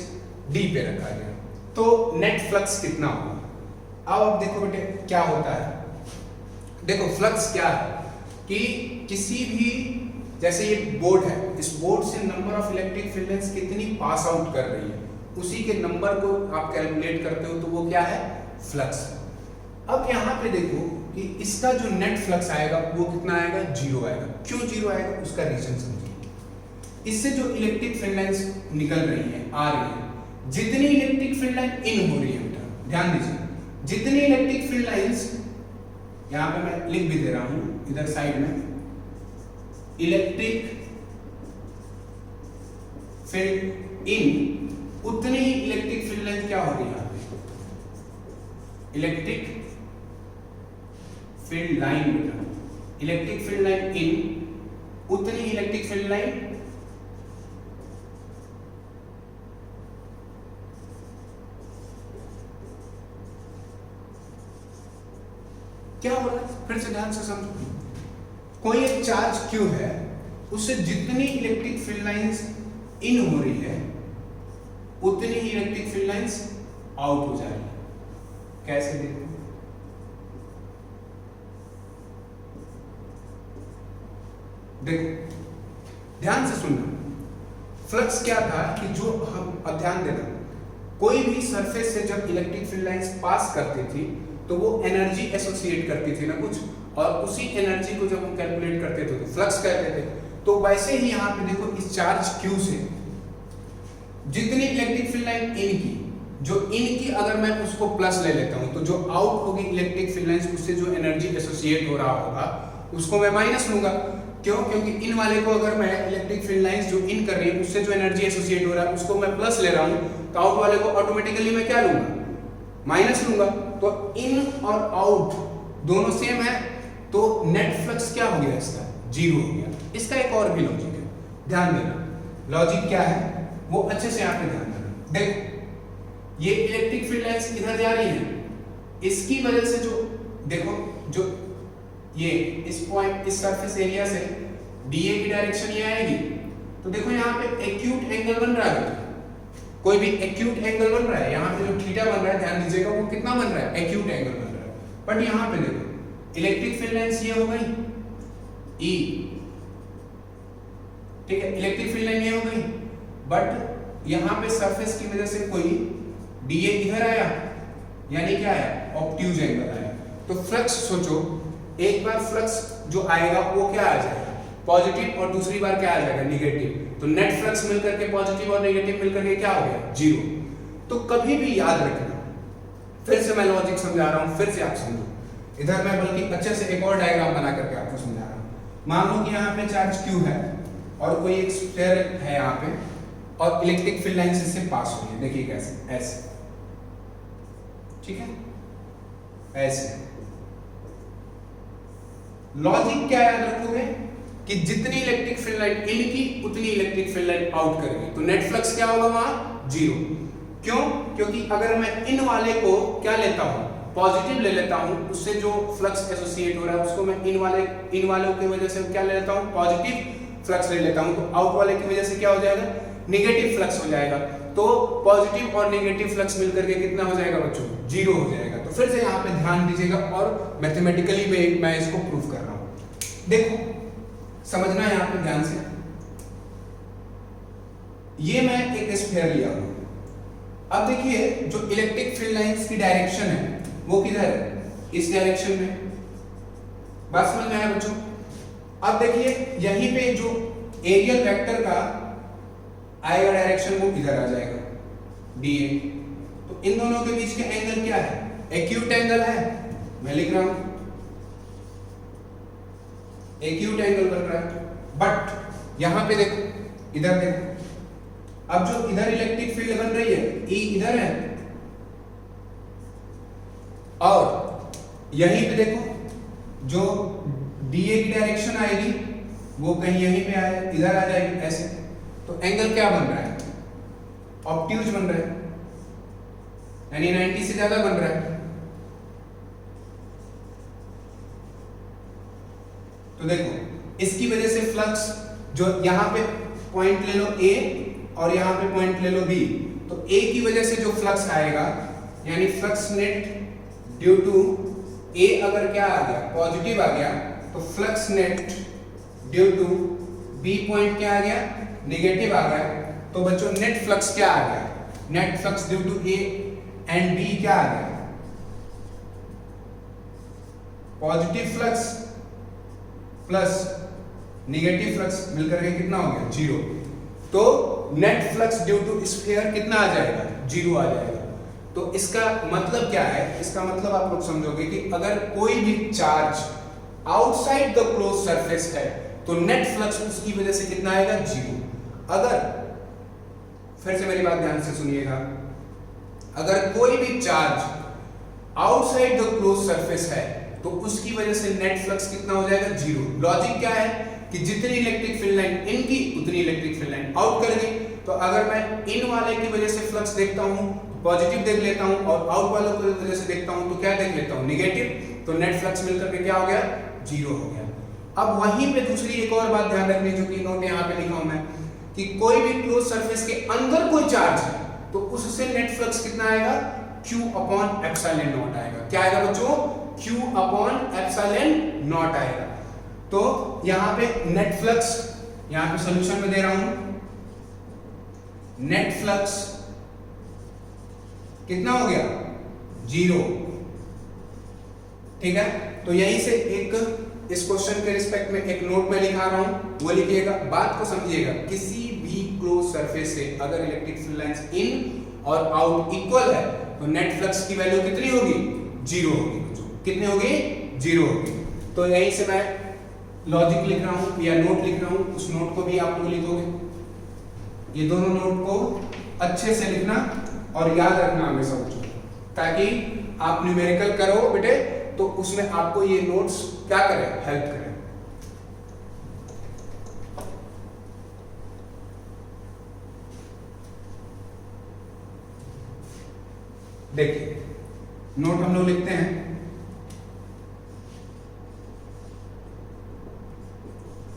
d पे रखा गया है, तो नेट फ्लक्स कितना होगा? अब आप देखो बेटे क्या होता है। देखो फ्लक्स क्या है कि किसी भी, जैसे ये बोर्ड है, इस बोर्ड से number of electric field lines कितनी पास आउट कर रही है, उसी के नंबर को आप कैलकुलेट करते हो तो वो क्या है? फ्लक्स। अब यहाँ पे देखो कि इसका जो नेट फ्लक्स आएगा वो कितना आएगा? 0 आएगा। क्यों 0 आएगा? उसका रीजन समझिए। इससे जो इलेक्ट्रिक फील्ड लाइंस निकल रही है, आ रही है, जितनी इलेक्ट्रिक फील्ड लाइन इन हो रही है बेटा, ध्यान दीजिए, जितनी इलेक्ट्रिक फील्ड लाइंस, यहाँ पे मैं लिख भी दे रहा हूं इधर साइड में, इलेक्ट्रिक फील्ड इन, उतनी ही इलेक्ट्रिक फील्ड लाइन क्या हो रही है? इलेक्ट्रिक फील्ड लाइन बेटा, इलेक्ट्रिक फील्ड लाइन इन, उतनी इलेक्ट्रिक फील्ड लाइन क्या हो रहा है, फिर से ध्यान से समझो। कोई एक चार्ज Q है, उससे जितनी इलेक्ट्रिक फील्ड लाइंस इन हो रही है उतनी ही इलेक्ट्रिक फील्ड लाइंस आउट हो जा रही है। कैसे देखो, देखो ध्यान से सुनना। फ्लक्स क्या था कि जो हम अब ध्यान देना, कोई भी सरफेस से जब इलेक्ट्रिक फील्ड लाइंस पास करती थी तो वो एनर्जी एसोसिएट करती थी ना कुछ, और उसी एनर्जी को जब हम कैलकुलेट करते थे तो फ्लक्स कहते थे। तो वैसे ही यहाँ पे देखो, इस चार्ज Q से जितनी इलेक्ट्रिक फील्ड लाइन इन की, जो इन की अगर मैं उसको प्लस ले लेता हूँ तो जो आउट होगी इलेक्ट्रिक फील्ड लाइंस, उससे जो एनर्जी एसोसिएट हो रहा होगा उसको मैं माइनस लूंगा। क्यों? क्योंकि इन वाले को अगर मैं इलेक्ट्रिक फील्ड लाइंस जो इन कर रही है उससे जो एनर्जी एसोसिएट हो रहा है उसको मैं प्लस ले रहा हूँ, तो आउट वाले को ऑटोमेटिकली मैं क्या लूंगा, माइनस लूंगा। तो इन और आउट दोनों सेम है, तो नेट फ्लक्स क्या हो गया, इसका जीरो हो गया। इसका एक और भी लॉजिक है, ध्यान देना। लॉजिक क्या है वो अच्छे से यहाँ पे ध्यान देना। देखो ये इलेक्ट्रिक फील्ड लाइंस इधर जा रही है, इसकी वजह से जो देखो, जो ये इस पॉइंट, इस सरफेस एरिया से डीए की डायरेक्शन ये आएगी, तो देखो यहाँ पे एक्यूट एंगल बन रहा है। कोई भी एक्यूट एंगल बन रहा है, यहाँ पे जो थीटा बन रहा है, ध्यान दीजिएगा वो कितना बन रहा है, एक्यूट एंगल बन रहा है। बट यहाँ पे देखो इलेक्ट्रिक फील्ड लाइंस ये हो गई E, ठीक है, इलेक्ट्रिक फील्ड लाइन ये हो गई, बट यहाँ पे सरफेस की वजह से कोई डीए इधर आया, यानी क्या आया, ऑब्ट्यूज एंगल आया। तो फ्लक्स सोचो, एक बार फ्लक्स जो आएगा वो क्या आ जाएगा, पॉजिटिव, और दूसरी बार क्या आ जाएगा, निगेटिव। तो नेट फ्लक्स मिलकर के पॉजिटिव और नेगेटिव मिलकर के क्या हो गया, जीरो। तो कभी भी याद रखना, फिर से मैं लॉजिक समझा रहा हूं, फिर से आप समझो। इधर मैं बल्कि अच्छे से एक और डायग्राम बना करके आपको समझा रहा हूं। मान लो कि यहाँ पे चार्ज Q है और कोई एक स्फीयर है यहाँ पे, और इलेक्ट्रिक फील्ड लाइन इससे पास हो रही है। देखिए कैसे, ऐसे, ठीक है, ऐसे। लॉजिक क्या याद रखोगे कि जितनी इलेक्ट्रिक फील्ड लाइन इन की उतनी इलेक्ट्रिक फील्ड लाइन आउट करेगी, तो नेट फ्लक्स क्या होगा वहां, जीरो। क्यों? क्योंकि अगर मैं इन वाले को क्या लेता हूं, पॉजिटिव ले लेता हूं, उससे जो फ्लक्स एसोसिएट हो रहा है उसको मैं इन वालों की वजह से क्या ले लेता हूं, पॉजिटिव फ्लक्स ले लेता हूं, तो आउट वाले की वजह से क्या हो जाएगा, नेगेटिव फ्लक्स हो जाएगा। तो पॉजिटिव और नेगेटिव फ्लक्स मिलकर के कितना हो जाएगा बच्चों, जीरो हो जाएगा। तो फिर से यहाँ पे ध्यान दीजिएगा, और मैथमेटिकली मैं इसको प्रूव कर रहा हूं। देखो समझना है यहाँ पे ध्यान से, ये मैं एक स्फीयर लिया हूं। अब देखिए जो इलेक्ट्रिक फील्ड लाइंस की डायरेक्शन है वो किधर है, इस डायरेक्शन में। बात समझ में आया बच्चों? अब देखिए यहीं पे जो एरियल वेक्टर का आएगा डायरेक्शन वो इधर आ जाएगा, डीए। तो इन दोनों के बीच के एंगल क्या है, एक्यूट एंगल है, मैं लिख रहा हूं एक्यूट एंगल बन रहा है। बट यहां पे देखो, इधर देखो, अब जो इधर इलेक्ट्रिक फील्ड बन रही है, E इधर है, और यहीं पे देखो जो डीए की डायरेक्शन आएगी वो कहीं यहीं पे आए, इधर आ जाएगी ऐसे। तो एंगल क्या बन रहा है, ऑब्ट्यूज बन रहा है, यानी 90 से ज्यादा बन रहा है। तो देखो इसकी वजह से फ्लक्स, जो यहां पे पॉइंट ले लो A और यहां पे पॉइंट ले लो B, तो A की वजह से जो फ्लक्स आएगा, यानी flux net due to A अगर क्या आ गया, पॉजिटिव आ गया, तो flux net due to B point क्या आ गया, नेगेटिव आ गया। तो बच्चों नेट फ्लक्स क्या आ गया, net flux due to A and B क्या आ गया, positive flux plus negative flux मिलकर के कितना हो गया, जीरो। तो net flux due to sphere कितना आ जाएगा, जीरो आ जाएगा। तो इसका मतलब क्या है, इसका मतलब आप लोग समझोगे कि अगर कोई भी charge outside the close surface है तो नेट फ्लक्स उसकी वजह से कितना आएगा, जीरो। अगर, फिर से मेरी बात ध्यान से सुनिएगा, अगर कोई भी charge outside the close surface है तो उसकी वजह से नेट फ्लक्स कितना हो जाएगा, जीरो। लॉजिक क्या है कि जितनी इलेक्ट्रिक फील्ड लाइन इन की उतनी इलेक्ट्रिक फील्ड लाइन आउट कर गई। तो अगर मैं इन वाले की वजह से फ्लक्स देखता हूं पॉजिटिव देख लेता हूं और आउट वालों की वजह से देखता हूं तो क्या देख लेता हूं, नेगेटिव। तो नेट फ्लक्स मिलकर के क्या हो गया, जीरो हो गया। अब वहीं पे दूसरी एक और बात ध्यान रखनी, जो कि नोट यहाँ पे लिखा हूं मैं, कि कोई भी क्लोज सरफेस के अंदर कोई चार्ज है तो उससे नेट फ्लक्स कितना आएगा, Q अपॉन एप्सिलॉन नॉट आएगा। क्या आएगा बच्चों, Q अपॉन एप्सिलॉन नॉट आएगा। तो यहां पे नेट फ्लक्स, यहां पे सॉल्यूशन में दे रहा हूं, नेट फ्लक्स कितना हो गया, जीरो। ठीक है, तो यहीं से एक इस क्वेश्चन के रिस्पेक्ट में एक नोट में लिखा रहा हूं, वो लिखिएगा, बात को समझिएगा। किसी भी क्लोज सरफेस से अगर इलेक्ट्रिक फील्ड लाइंस इन और आउट इक्वल है तो नेट फ्लक्स की वैल्यू कितनी होगी, जीरो होगी। कितनी होगी, जीरो होगी। तो यहीं से मैं लॉजिक लिख रहा हूं या नोट लिख रहा हूं, उस नोट को भी आप लोग लिखोगे। ये दोनों नोट को अच्छे से लिखना और याद रखना हमेशा बच्चों, ताकि आप न्यूमेरिकल करो बेटे तो उसमें आपको ये नोट्स क्या करें, हेल्प करें। देखिए नोट हम लोग लिखते हैं,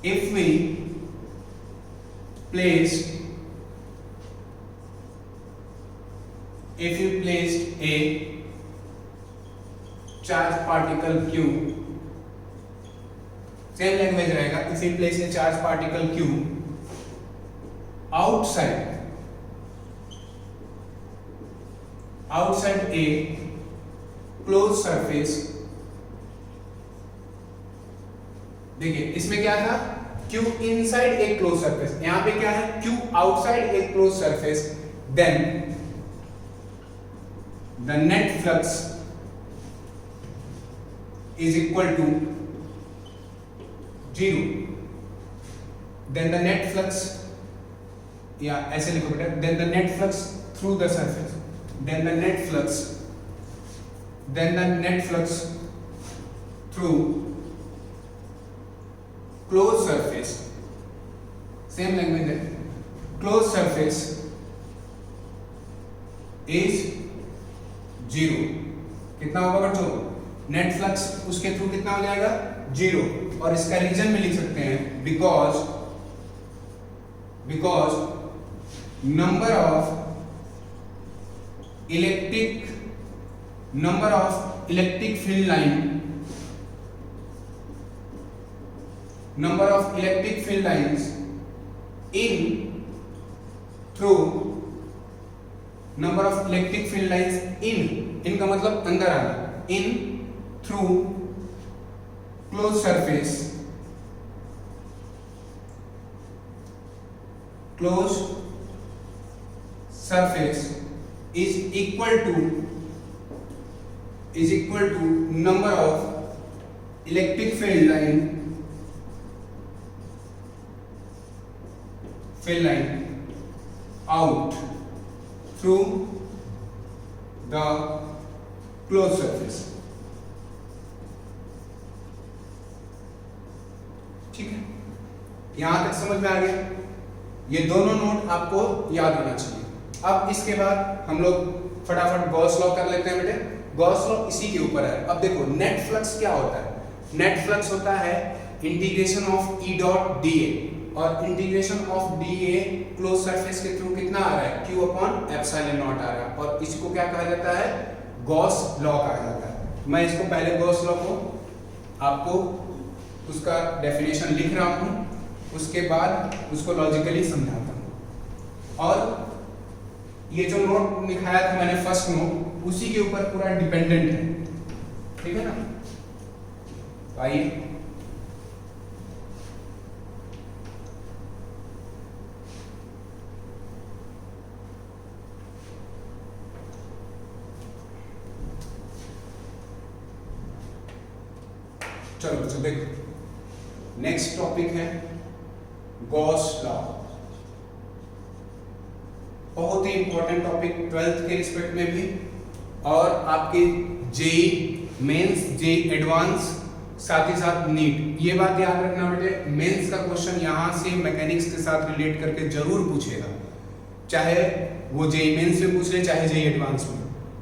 if we placed a charge particle Q, same language रहेगा, if we place a charge particle Q outside a closed surface। देखिए इसमें क्या था, Q inside a closed surface, यहां पे क्या है, Q outside a closed surface, then the net flux is equal to zero। then the net flux, या ऐसे लिखो बेटा, then the net flux through the surface, then the net flux through closed surface, same language है, closed surface is zero. कितना होगा बच्चों, net flux उसके through कितना हो जाएगा, जीरो। और इसका रीजन में लिख सकते हैं, because number of electric field lines number of electric field lines in का मतलब अंदर आना, in through close surface is equal to number of electric field line out through the closed surface। ठीक है, यहां तक समझ में आ गया। ये दोनों नोट आपको याद होना चाहिए। अब इसके बाद हम लोग फटाफट गॉस लॉ कर लेते हैं बेटे। गॉस लॉ इसी के ऊपर है। अब देखो नेट फ्लक्स क्या होता है, नेट फ्लक्स होता है integration of E dot D A, और integration of D A close surface के थ्रू कितना आ रहा है, Q अपॉन एप्सिलॉन नॉट आ रहा है, और इसको क्या कहा जाता है, गॉस लॉ कहा जाता है। मैं इसको पहले गॉस लॉ को आपको उसका डेफिनेशन लिख रहा हूं, उसके बाद उसको लॉजिकली समझाता हूं। और ये जो नोट लिखाया था मैंने फर्स्ट नोट, उसी के ऊपर पूरा डिपेंडेंट है, ठीक है ना। तो आइए चलो बच्चों देखो, नेक्स्ट टॉपिक है गॉस लॉ। बहुत ही इंपॉर्टेंट टॉपिक 12th के रिस्पेक्ट में भी, और आपकी जेई मेंस, जेई एडवांस, साथ ही साथ नीट। ये बात याद रखना बेटे, मेंस का क्वेश्चन यहाँ से मैकेनिक्स के साथ रिलेट करके जरूर पूछेगा, चाहे वो जेई मेंस में पूछ ले चाहे जेई एडवांस में।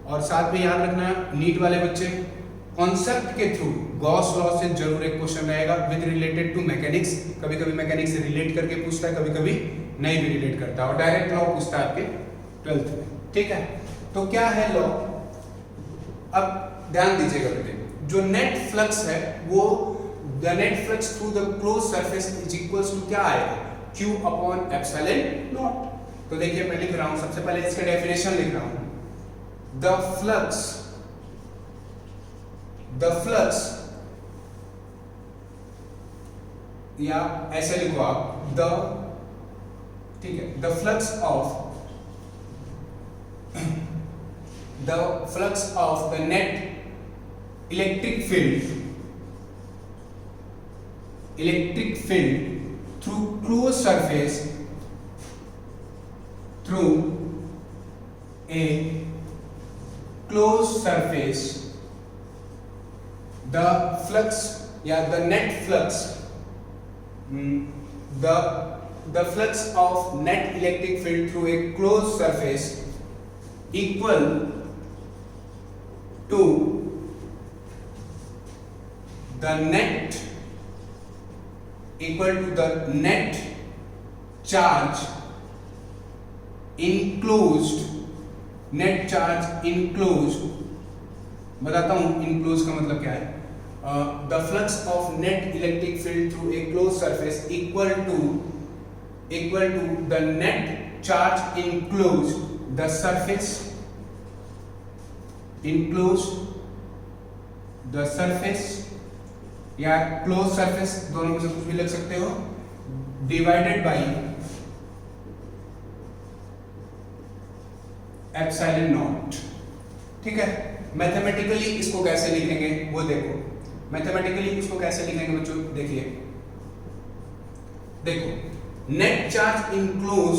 और साथ में याद रखना नीट वाले बच्चे, कॉन्सेप्ट के थ्रू गॉस लॉ से जरूर एक क्वेश्चन रहेगा विद रिलेटेड टू मैकेनिक्स। कभी कभी मैकेनिक्स से रिलेट करके पूछता है, कभी कभी नहीं भी रिलेट करता, और डायरेक्ट लॉ पूछता है आपके 12th में। ठीक है, तो क्या है लॉ, अब ध्यान दीजिएगा बेटे, जो नेट फ्लक्स है वो the net flux through the close surface is equals to क्या आएगा, Q अपॉन एप्सिलॉन नॉट। तो देखिए मैं लिख रहा हूं, सबसे पहले इसका डेफिनेशन लिख रहा हूं, द फ्लक्स या ऐसे लिखो आप द, ठीक है, the flux of the net electric field through closed surface the flux या the net flux the flux of net electric field through a closed surface equal to the net charge enclosed, बताता हूं enclosed का मतलब क्या है। The flux of net electric field through a closed surface equal to the net charge enclosed the surface या close surface, दोनों में से कुछ भी लिख सकते हो, डिवाइडेड बाई एप्सिलॉन नॉट। ठीक है, मैथमेटिकली इसको कैसे लिखेंगे वो देखो, मैथमेटिकली इसको कैसे लिखेंगे बच्चों, देखो net charge enclose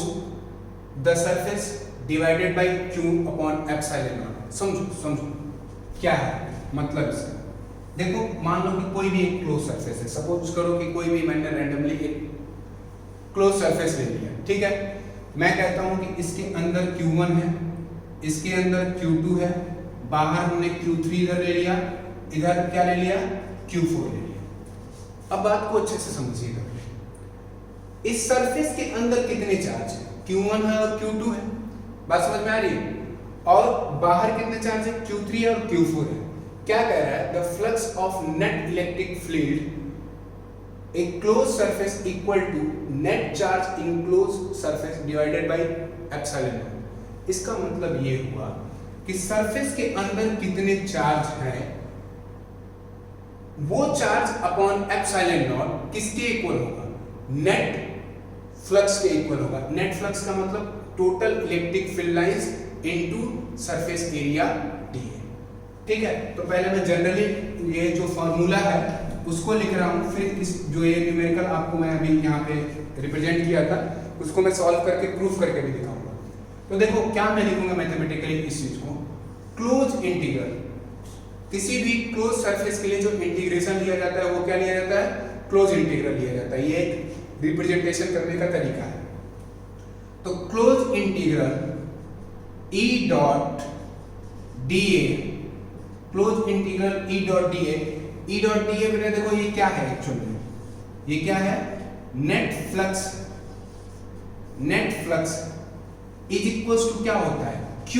the surface divided by Q upon epsilon not. समझो क्या है मतलब इसका। देखो मान लो कि कोई भी एक क्लोज सरफेस है, सपोज करो कि कोई भी मैंने रैंडमली एक क्लोज सरफेस ले लिया, ठीक है, मैं कहता हूं कि इसके अंदर Q1 है, इसके अंदर Q2 है, बाहर हमने Q3 इधर ले लिया, इधर क्या ले लिया, Q4 ले लिया। अब बात को अच्छे से समझिएगा, इस सरफेस के अंदर कितने चार्ज है, Q1 है और Q2 है, बात समझ में आ रही है, और बाहर कितने चार्ज है, Q3 और Q4 है। क्या कह रहा है, the flux of net electric field a close surface equal to net charge in close surface divided by epsilon naught. इसका मतलब ये हुआ कि सरफेस के अंदर कितने चार्ज हैं, वो चार्ज अपॉन एप्सिलॉन नॉट किसके इक्वल होगा, नेट फ्लक्स के इक्वल होगा। नेट फ्लक्स का मतलब total electric field lines into surface area D. ठीक है, तो पहले मैं जनरली ये जो फॉर्मूला है उसको लिख रहा हूँ, फिर इस जो ये न्यूमेरिकल आपको मैं अभी यहाँ पे रिप्रेजेंट किया था उसको मैं सॉल्व करके प्रूफ करके भी दिखाऊंगा। तो देखो क्या मैं लिखूंगा मैथमेटिकली इस चीज को, क्लोज इंटीग्रल, किसी भी क्लोज सरफेस के लिए जो इंटीग्रेशन लिया जाता है वो क्या लिया जाता है, क्लोज इंटीग्रल लिया जाता है। ये एक रिप्रेजेंटेशन करने का तरीका है। तो close integral E dot dA, close integral E dot dA, E dot dA बेटा देखो ये क्या है एक्चुअली, ये क्या है, net flux is equals to क्या होता है, Q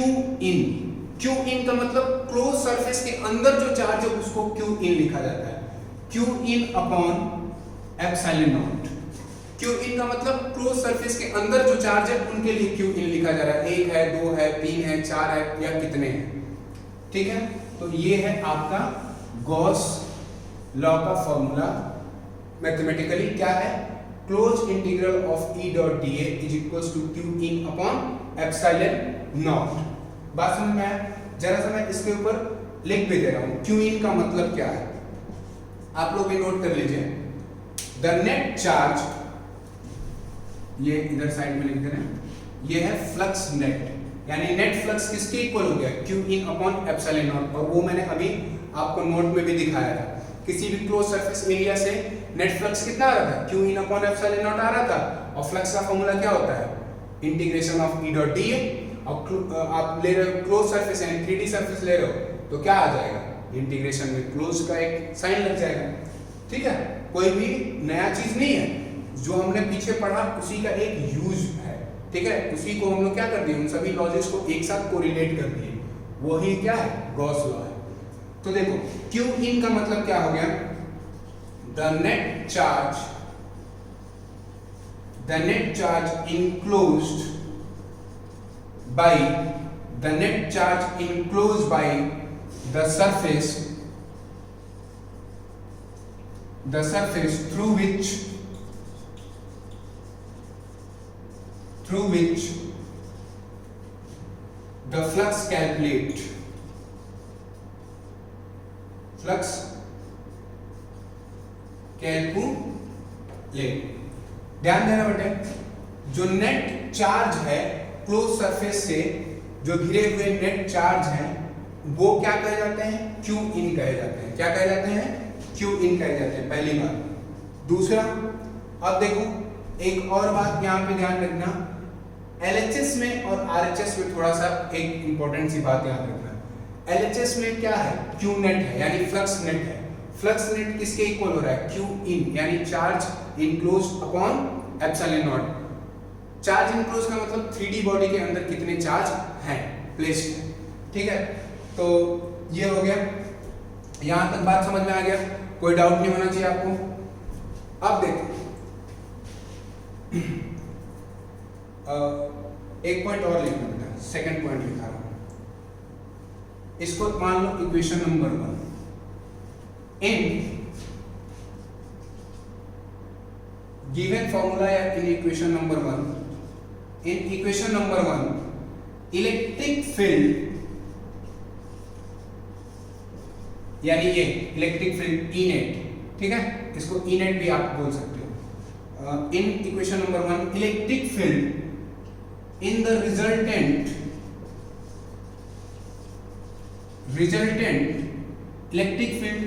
इन का मतलब क्लोज सरफेस के अंदर जो चार्ज है उसको Q इन लिखा जाता है, Q in upon epsilon not. Q इन का मतलब क्लोज सरफेस के अंदर जो चार्ज है उनके लिए Q इन लिखा जा रहा है, 1 है 2 है 3 है 4 है या कितने हैं। ठीक है, तो ये है आपका गॉस लॉ का फॉर्मूला। मैथमेटिकली क्या है, close integral of E dot dA is equals to Q in upon epsilon naught. बात समझ में आया, जरा सा मैं इसके ऊपर लिख भी दे रहा हूं, Q इन का मतलब क्या है आप लोग भी नोट कर लीजिए। द नेट चार्ज, ये इधर साइड में लिख दे रहे हैं, ये है फ्लक्स नेट यानी नेट फ्लक्स किसके इक्वल हो गया, Q in upon epsilon not. और वो मैंने अभी आपको नोट में भी दिखाया था, किसी भी क्लोज सरफेस एरिया से नेट फ्लक्स कितना आ रहा था, Q in upon epsilon naught आ रहा था। और फ्लक्स का फॉर्मूला क्या होता है, integration of E dot D A. और आप ले रहे हो क्लोज सरफेस यानी 3D सरफेस ले रहे हो तो क्या आ जाएगा, इंटीग्रेशन में क्लोज का एक साइन लग जाएगा। ठीक है, कोई भी नया चीज नहीं है, जो हमने पीछे पढ़ा उसी का एक यूज है। ठीक है, उसी को हम लोग क्या कर दिए, उन सभी लॉजिक्स को एक साथ कोरिलेट कर दिए, वही क्या है, गॉस लॉ है। तो देखो क्यू इन का मतलब क्या हो गया, the net charge enclosed by the net charge enclosed by the surface through which the flux calculate ध्यान देना बेटे, जो नेट चार्ज है क्लोज सरफेस से जो घिरे हुए नेट चार्ज हैं वो क्या कहे जाते हैं, क्यू इन कहे जाते हैं। क्या कहे जाते हैं, क्यू इन कहे जाते हैं, पहली बात। दूसरा, अब देखो एक और बात यहाँ पे ध्यान रखना, एलएचएस में और आरएचएस में थोड़ा सा एक इंपॉर्टेंट सी बात याद रखना। एलएचएस में क्या है, क्यू नेट है यानी फ्लक्स नेट है। फ्लक्स नेट किसके इक्वल हो रहा है, क्यू इन यानी charge enclosed upon epsilon not. Charge enclose का मतलब 3D बॉडी के अंदर कितने चार्ज हैं प्लेस्ड हैं। ठीक है, तो ये हो गया, यहां तक बात समझ में आ गया, कोई डाउट नहीं होना चाहिए आपको। अब देखो एक पॉइंट और लिखना बेटा, सेकंड पॉइंट लिखा रहा हूं, इसको मान लो equation number 1 in given formula या in equation number 1, in equation number 1 electric field यानी ये इलेक्ट्रिक फील्ड ई नेट, ठीक है, इसको ई नेट भी आप बोल सकते हो। इन equation number 1 electric field in the resultant electric field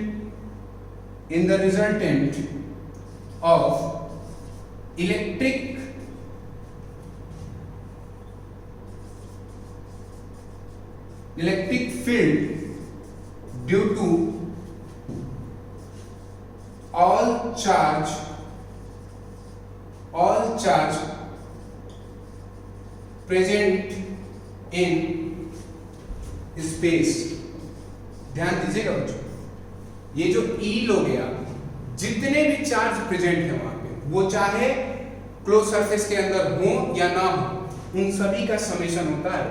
in the resultant of electric field due to all charge present in space। ध्यान दीजिएगा बच्चों, ये जो E लो गया, जितने भी चार्ज प्रेजेंट है वहां पे, वो चाहे क्लोज सरफेस के अंदर हो या ना हो, उन सभी का समेशन होता है।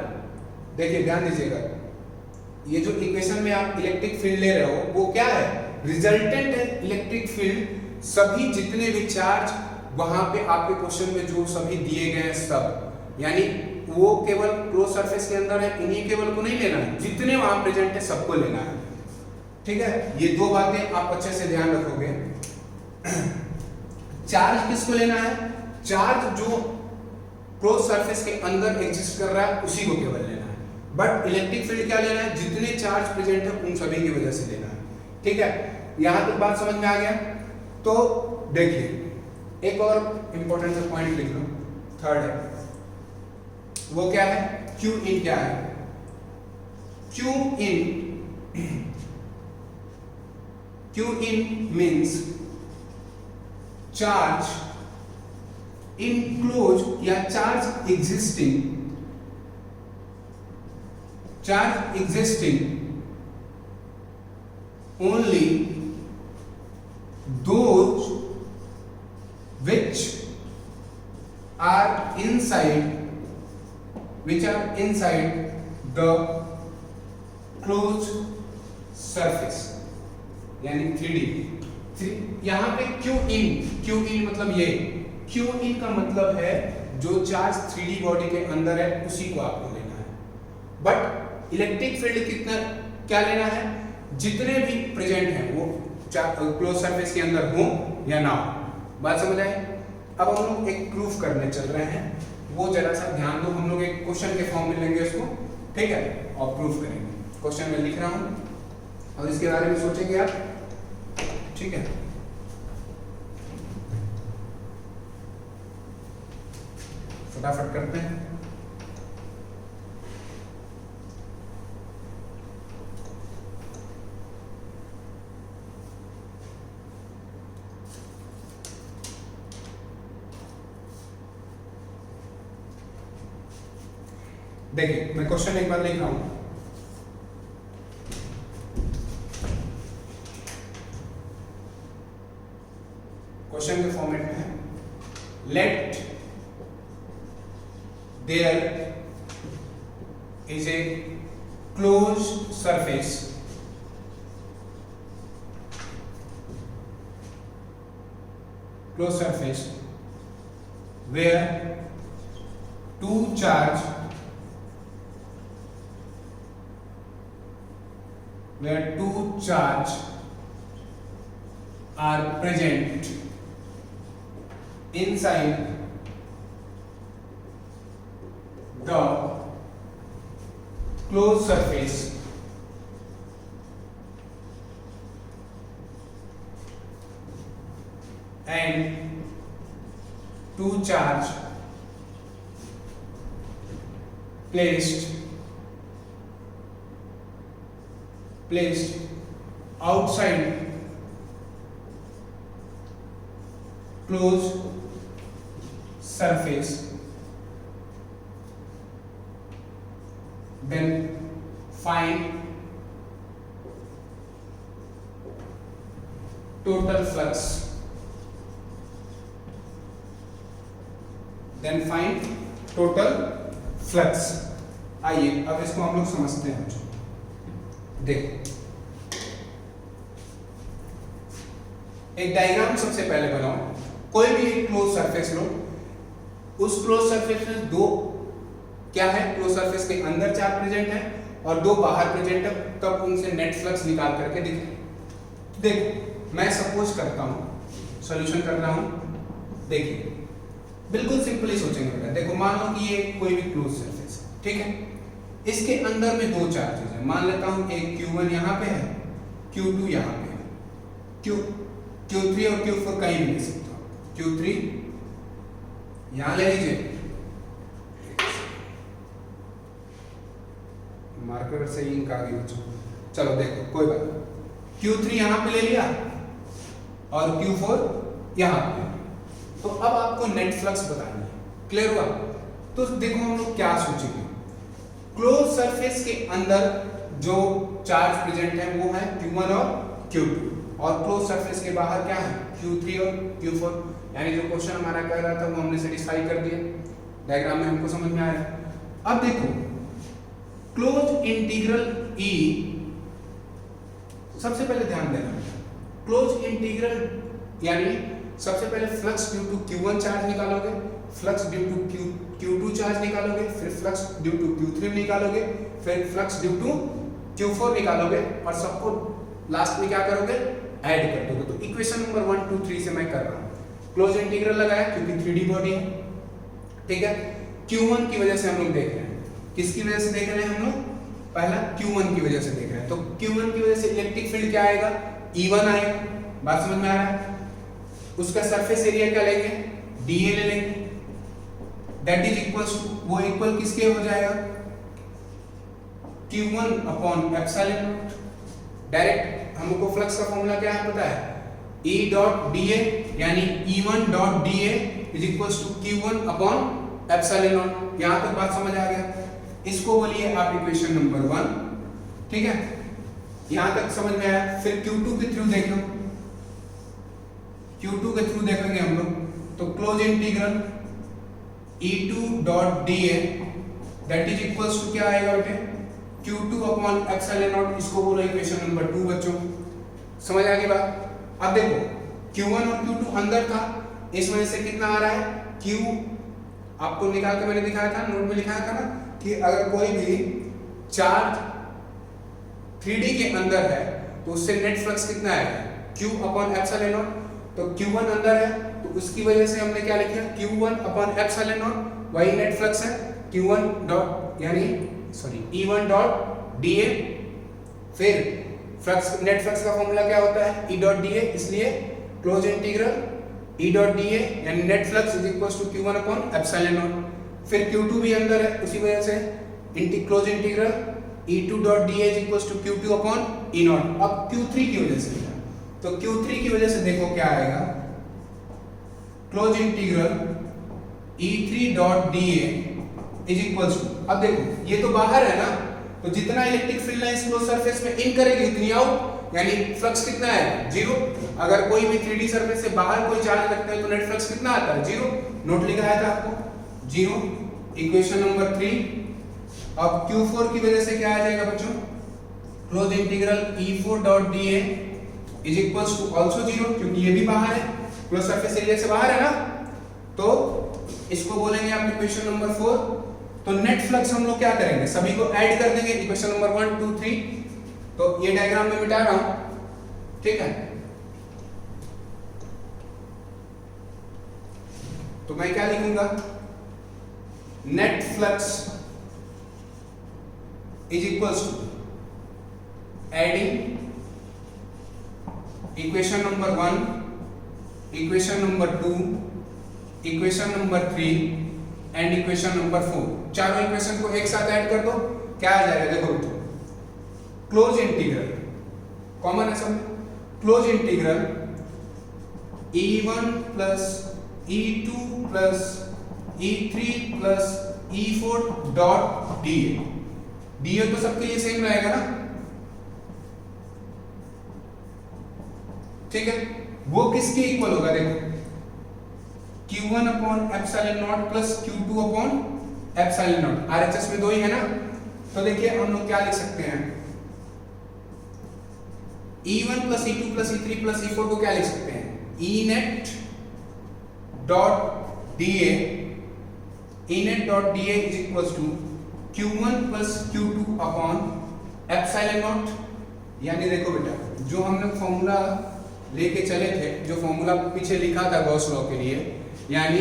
देखिए ध्यान दीजिएगा, ये जो इक्वेशन में आप इलेक्ट्रिक फील्ड ले रहे हो वो क्या है, रिजल्टेंट है इलेक्ट्रिक फील्ड। सभी जितने भी चार्ज वहां पे आपके क्वेश्चन में जो सभी दिए गए हैं सब, यानी वो केवल क्लोज सरफेस के अंदर है, इन्हीं केवल को नहीं लेना है, जितने वहां प्रेजेंट है सबको लेना है। ठीक है, ये दो बातें आप अच्छे से ध्यान रखोगे। चार्ज किसको लेना है, चार्ज जो क्लोज सरफेस के अंदर एग्जिस्ट कर रहा है उसी को केवल लेना है। बट इलेक्ट्रिक फील्ड क्या लेना है, जितने चार्ज प्रेजेंट है उन सभी की वजह से लेना है। ठीक है, यहां तक बात समझ में आ गया। तो देखिए एक और इंपॉर्टेंट सा पॉइंट लिख लो, थर्ड है, वो क्या है, क्यू इन क्या है। Q in means charge enclose या charge existing only those which are inside the closed surface, यानी 3D। यहां पे क्यू इन मतलब ये क्यू इन का मतलब है जो चार्ज 3D बॉडी के अंदर है उसी को आपको लेना है। बट इलेक्ट्रिक फील्ड कितना क्या लेना है, जितने भी प्रेजेंट हैं वो क्लोज सरफेस के अंदर हो या ना हो। बात समझ आए। अब हम लोग एक प्रूफ करने चल रहे हैं, वो जरा सा ध्यान दो, हम लोग एक क्वेश्चन के फॉर्म में लेंगे उसको, ठीक है, और प्रूफ करेंगे। क्वेश्चन में लिख रहा हूं और इसके बारे में सोचेंगे आप, ठीक है। फटाफट करते हैं। देखिए मैं क्वेश्चन एक बार लिख रहा हूं। क्वेश्चन के फॉर्मेट में है, let there is a close surface where two charge are present inside the closed surface and two charge placed outside closed surface, then find total flux. आइए अब इसको हम लोग समझते हैं। देखो एक डायग्राम सबसे पहले बनाओ, कोई भी एक क्लोज सरफेस लो, उस क्लोज सरफेस में दो क्या है, क्लोज सरफेस के अंदर चार्ज प्रेजेंट है और दो बाहर प्रेजेंट है, तब उनसे नेट फ्लक्स निकाल करके दिखे। देखो मैं सपोज करता हूं, सॉल्यूशन कर रहा हूं, देखिए बिल्कुल सिंपली सोचेंगे बेटा। देखो मान लो कि ये कोई भी क्लोज सरफेस है, ठीक है, इसके अंदर में दो चार्जेस हैं, मान लेता हूं एक Q1 यहाँ पे है, Q2 यहाँ पे है, Q3 और Q4 कहीं भी ले सकते हो, Q3 यहाँ ले लीजिए, मार्कर से ही इंक आगे बच्चों, चलो देखो कोई बात, Q3 यहाँ पे ले लिया और Q4 यहाँ पे, तो अब आपको नेट फ्लक्स बतानी है, क्लियर हुआ? तो देखो हम लोग क्या सोचेंगे, क्लोज सरफेस के अंदर जो चार्ज प्रेजेंट है वो है Q1 और Q2 और क्लोज सरफेस के बाहर क्या है Q3 और Q4, यानी जो क्वेश्चन हमारा कह रहा था वो हमने सेटिस्फाई कर दिया, डायग्राम में हमको समझ में आया। अब देखो क्लोज इंटीग्रल E, सबसे पहले ध्यान देना, क्लोज इंटीग्रल यानी सबसे पहले flux due to Q1 charge निकालोगे, flux due to Q2 charge निकालोगे, फिर फ्लक्स ड्यू टू Q3 निकालोगे, फिर फ्लक्स ड्यू टू Q4 निकालोगे और सबको लास्ट में क्या करोगे, ऐड कर दोगे। तो इक्वेशन नंबर 1 2 3 से मैं कर रहा हूं, क्लोज इंटीग्रल लगाया क्योंकि 3D बॉडी है, ठीक है। Q1 की वजह से हम लोग देख रहे हैं, किसकी वजह से देख रहे हैं हम लोग, पहला Q1 की वजह से देख रहे हैं, तो Q1 की वजह से इलेक्ट्रिक फील्ड क्या आएगा, E1 आएगा, बात समझ में आ रहा है। उसका सरफेस एरिया क्या लेंगे, dA ले लेंगे, दैट इज इक्वल्स टू, वो इक्वल किसके हो जाएगा, Q1 upon epsilon naught. Direct हमको फ्लक्स का फॉर्मूला क्या है पता है, E डॉट dA यानी E1 dot dA is equals to Q1 upon epsilon naught. यहां तक बात समझ आ गया, इसको बोलिए आप इक्वेशन नंबर 1, ठीक है, यहां तक समझ में आया। फिर Q2 के थ्रू देख लो, Q2 के थ्रू देखेंगे हम लोग, तो close integral E2 dot dA that is equals to क्या आएगा बेटे, Q2 अपॉन एप्सिलॉन नॉट, इसको बोलो इक्वेशन नंबर 2 बच्चों, समझ आ गई बात। अब देखो Q1 और Q2 अंदर था, इस वजह से कितना आ रहा है, Q आपको निकाल के मैंने दिखाया था, नोट में लिखाया था ना कि अगर कोई भी चार्ज 3D के अंदर है तो उससे नेट फ्लक्स कितना आएगा, Q अपॉन एप्सिलॉन नॉट। तो Q1 अंदर है तो उसकी वजह से हमने क्या लिखा, Q1 अपॉन एप्सिलॉन नॉट वही नेट फ्लक्स है Q1 डॉट यानी E1 डॉट dA। फिर फ्लक्स नेट फ्लक्स का फॉर्मूला क्या होता है E डॉट dA, इसलिए close integral E dot dA यानी net flux is equal to Q1 upon epsilon naught. फिर Q2 भी अंदर है, उसी वजह से close integral E2 dot dA is equal to Q2 upon E naught. अब Q3 की वजह से, तो Q3 की वजह से देखो क्या आएगा, close integral E3 dot dA is equal to, अब देखो ये तो बाहर है ना, तो जितना electric field lines close surface में इन करेगी उतनी आउट, यानी फ्लक्स कितना है जीरो। अगर कोई भी 3D सरफेस से बाहर कोई चार्ज रखते हैं तो नेट फ्लक्स कितना आता है जीरो, नोट लिखा है था आपको जीरो, इक्वेशन नंबर 3। अब Q4 की वजह से क्या आ जाएगा बच्चों, close integral E4 dot dA is equal to also zero, क्योंकि ये भी बाहर है, क्लोज सरफेस एरिया से बाहर है ना, तो इसको बोलेंगे आप इक्वेशन नंबर 4। तो नेट फ्लक्स हम लोग क्या करेंगे, सभी को ऐड कर देंगे, इक्वेशन नंबर 1 2 3। तो ये डायग्राम में मिटा रहा हूं, ठीक है। तो मैं क्या लिखूंगा, net flux is equal to adding equation number 1, equation number 2, equation number 3 and equation number 4। चारों इक्वेशन को एक साथ ऐड कर दो, क्या आ जाएगा देखो, क्लोज इंटीग्रल कॉमन है सब, close integral E1 plus E2 plus E3 plus E4 dot dA तो सबके लिए सेम रहेगा ना, ठीक है। वो किसके इक्वल होगा देखो, Q1 upon epsilon not plus Q2 upon epsilon not, RHS में दो ही है ना। तो देखिए हम लोग क्या लिख सकते हैं, E1 plus E2 plus E3 plus E4 को क्या लिख सकते हैं, E net dot dA is equal to Q1 plus Q2 upon epsilon naught. यानी देखो बेटा, जो हमने फॉर्मूला लेके चले थे, जो फॉर्मूला पीछे लिखा था गॉस लॉ के लिए, यानी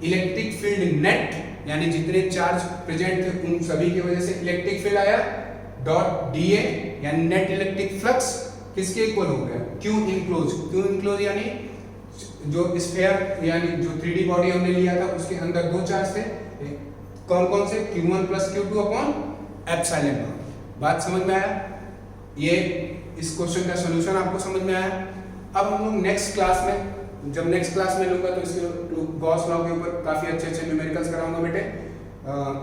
इलेक्ट्रिक फील्ड नेट यानी जितने चार्ज प्रेजेंट थे उन सभी की वजह से इलेक्ट्रिक फील्ड आया, डॉट dA यानी नेट इलेक्ट्रिक फ्लक्स किसके इक्वल हो गया, Q इनक्लोज यानी जो स्फीयर यानी जो 3D बॉडी हमने लिया था उसके अंदर दो चार्ज थे, कौन कौन से, Q1 plus Q2 upon epsilon naught. बात समझ में आया, ये इस क्वेश्चन का सॉल्यूशन आपको समझ में आया। अब हम लोग नेक्स्ट क्लास में, जब नेक्स्ट क्लास में लूंगा तो इसके गॉस लॉ के ऊपर काफी अच्छे न्यूमेरिकल्स कराऊंगा बेटे,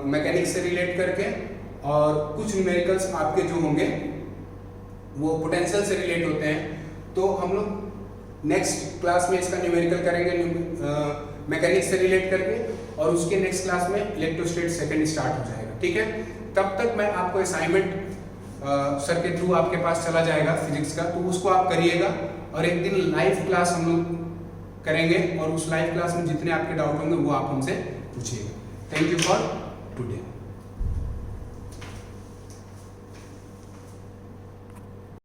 मैकेनिक्स से रिलेट करके, और कुछ न्यूमेरिकल्स आपके जो होंगे वो पोटेंशियल से रिलेट होते हैं। तो हम लोग नेक्स्ट क्लास में इसका न्यूमेरिकल करेंगे मैकेनिक्स से रिलेट करके, और उसके नेक्स्ट क्लास में इलेक्ट्रोस्टैटिक सेकंड स्टार्ट हो जाएगा, ठीक है। तब तक मैं आपको असाइनमेंट सर के थ्रू आपके पास चला जाएगा फिजिक्स का, तो उसको आप करिएगा, और एक दिन लाइव क्लास हम लोग करेंगे, और उस लाइव क्लास में जितने आपके डाउट होंगे वो आप हमसे पूछिएगा। Thank you for today.